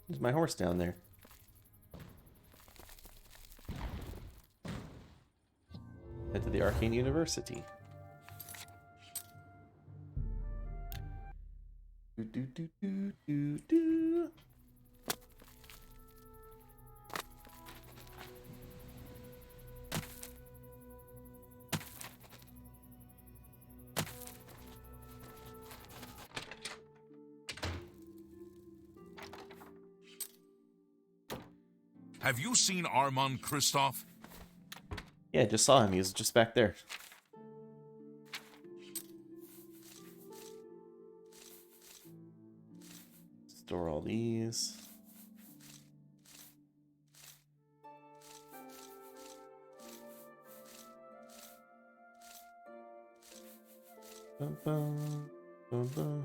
There's my horse down there. Head to the Arcane University. Do. Have you seen Armand Kristoff? Yeah, just saw him. He was just back there. Store all these. Bum, bum, bum, bum.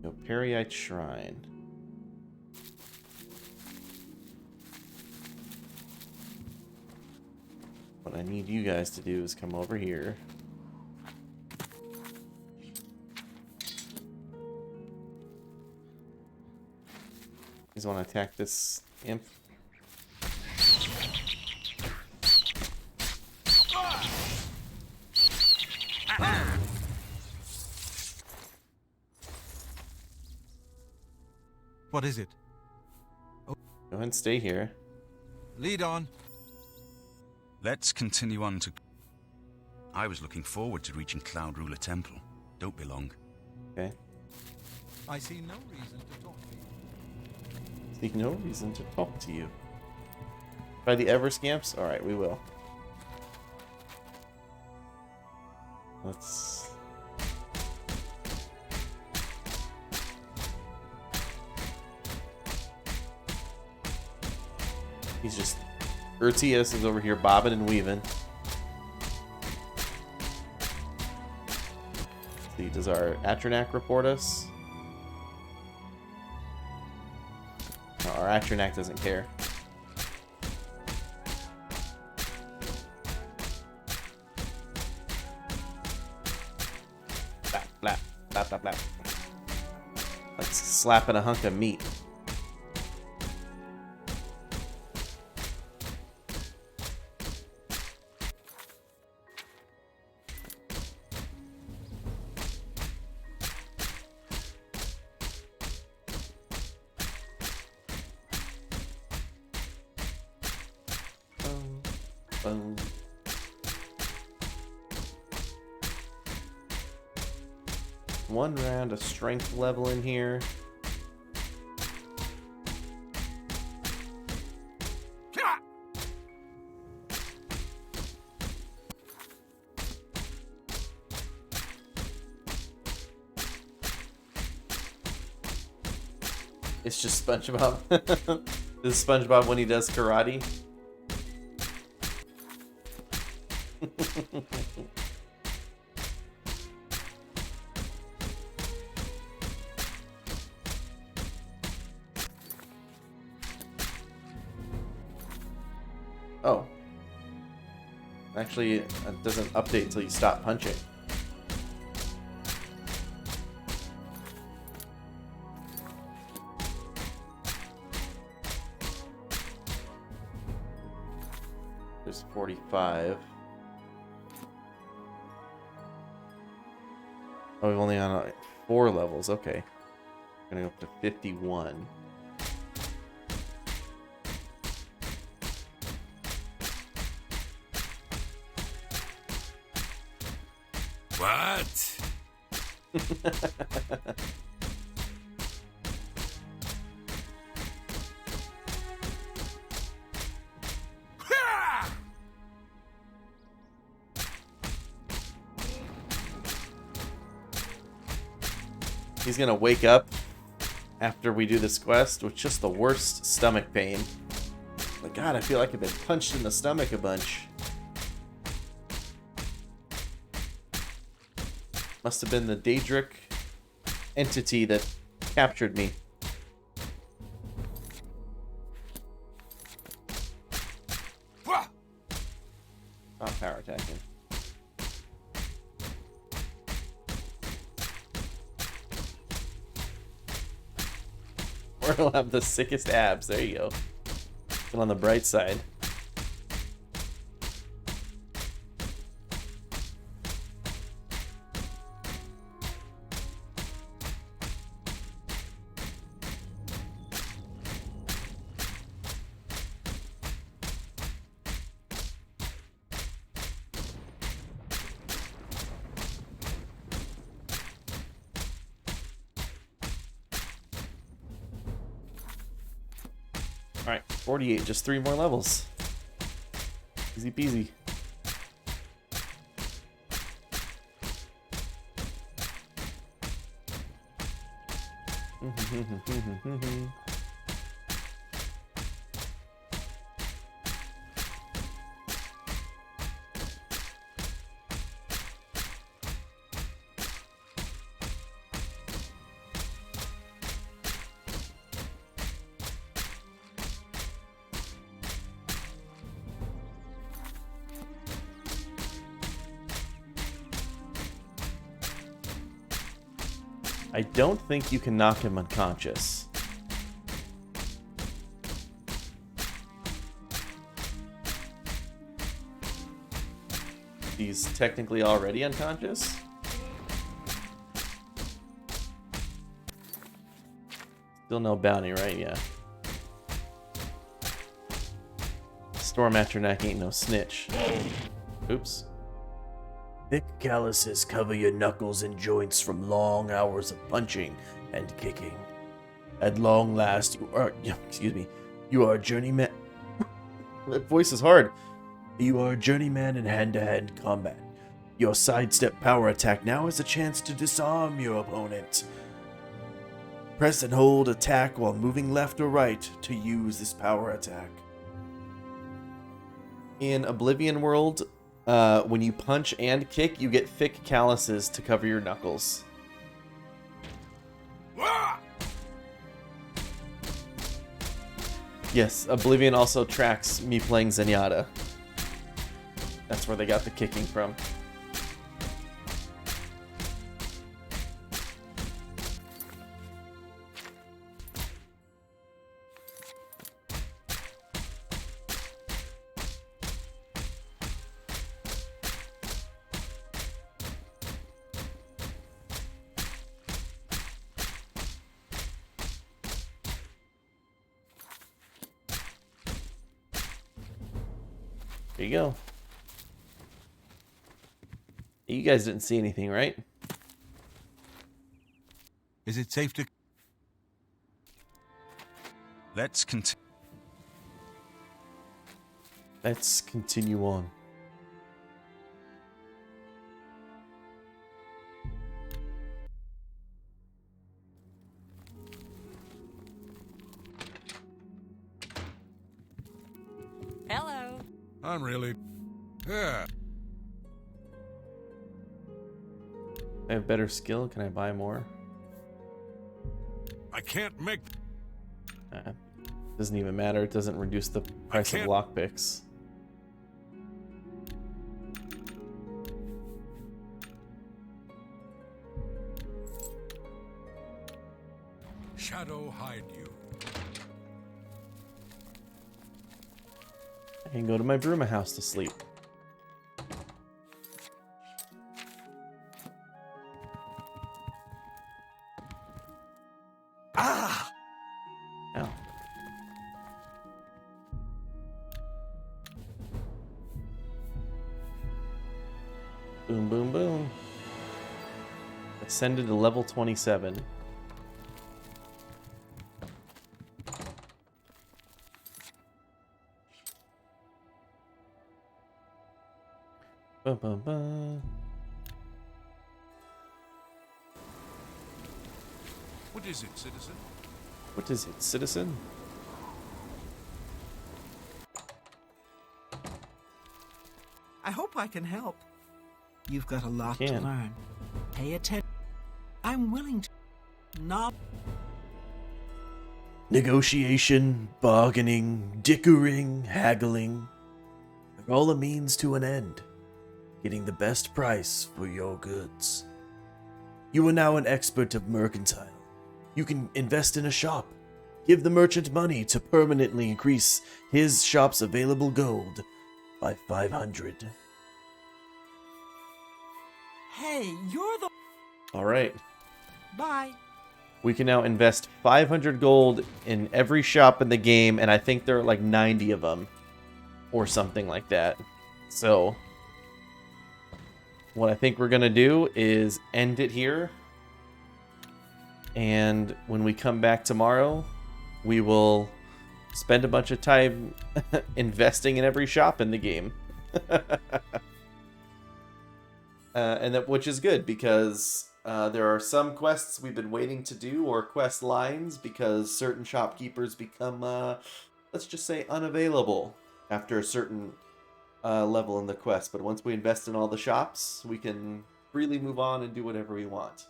Yo, Periite Shrine. What I need you guys to do is come over here. You guys want to attack this imp? What is it? Go ahead and stay here. Lead on. Let's continue on to... I was looking forward to reaching Cloud Ruler Temple. Don't be long. Okay. I see no reason to talk to you. See no reason to talk to you. Try the Everscamps? Alright, we will. Let's... He's just... Urtius is over here bobbing and weaving. Let's see, does our Atronac report us? No, our Atronac doesn't care. Blap, blap, blap, blap, blap. Like slapping a hunk of meat. Boom. One round of strength level in here. It's just SpongeBob. This is SpongeBob when he does karate. Oh. Actually, it doesn't update until you stop punching. There's 45. Oh, we've only on 4 levels. Okay. Gonna go up to 51. What? He's gonna wake up after we do this quest with just the worst stomach pain. But God, I feel like I've been punched in the stomach a bunch. Must have been the Daedric entity that captured me. Stop power attacking. will have the sickest abs. There you go. Get on the bright side. Alright, 48, just 3 more levels. Easy peasy. I don't think you can knock him unconscious. He's technically already unconscious. Still no bounty, right? Yeah. Storm at your neck ain't no snitch. Oops. Thick calluses cover your knuckles and joints from long hours of punching and kicking. At long last, you are a journeyman. That voice is hard. You are a journeyman in hand-to-hand combat. Your sidestep power attack now has a chance to disarm your opponent. Press and hold attack while moving left or right to use this power attack. In Oblivion World, when you punch and kick, you get thick calluses to cover your knuckles. Yes, Oblivion also tracks me playing Zenyatta. That's where they got the kicking from. There you go. You guys didn't see anything, right? Is it safe to... Let's continue. Let's continue on. Hello. I'm really... Yeah. I have better skill. Can I buy more? I can't make... Doesn't even matter. It doesn't reduce the price of lockpicks. Shadow hide you. I can go to my Bruma house to sleep. Ah! Ow. Boom, boom, boom. Ascended to level 27. Bum, bum, bum. What is it, citizen? What is it, citizen? I hope I can help. You've got a lot to Can. learn. Pay attention. I'm willing to. Not. Negotiation, bargaining, dickering, haggling. They're all a means to an end. Getting the best price for your goods. You are now an expert of mercantile. You can invest in a shop, Give the merchant money to permanently increase his shop's available gold by 500. Hey, you're the... All right. Bye. We can now invest 500 gold in every shop in the game, and I think there are like 90 of them. Or something like that. So, what I think we're going to do is end it here. And when we come back tomorrow, we will spend a bunch of time investing in every shop in the game. Which is good, because there are some quests we've been waiting to do, or quest lines, because certain shopkeepers become, let's just say, unavailable after a certain level in the quest. But once we invest in all the shops, we can freely move on and do whatever we want.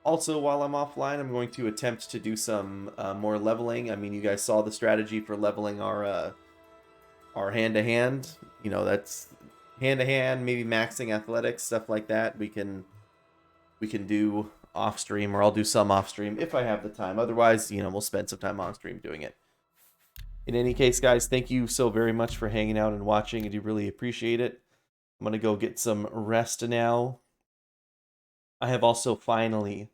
Also, while I'm offline, I'm going to attempt to do some more leveling. I mean, you guys saw the strategy for leveling our hand-to-hand. You know, that's hand-to-hand, maybe maxing athletics, stuff like that. We can do off-stream, or I'll do some off-stream if I have the time. Otherwise, you know, we'll spend some time on-stream doing it. In any case, guys, thank you so very much for hanging out and watching. I do really appreciate it. I'm going to go get some rest now. I have also finally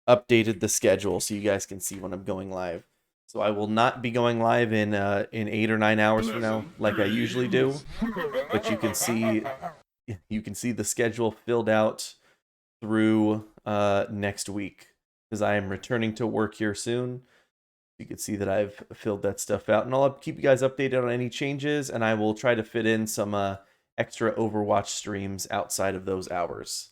updated the schedule so you guys can see when I'm going live. So I will not be going live in 8 or 9 hours from now like I usually do. But you can see the schedule filled out through next week, because I am returning to work here soon. You can see that I've filled that stuff out, and I'll keep you guys updated on any changes, and I will try to fit in some extra Overwatch streams outside of those hours.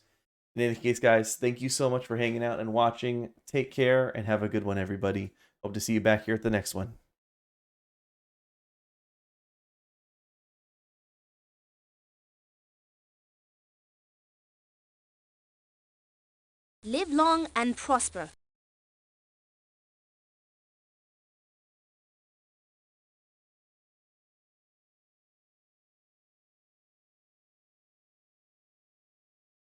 In any case, guys, thank you so much for hanging out and watching. Take care, and have a good one, everybody. Hope to see you back here at the next one. Live long and prosper.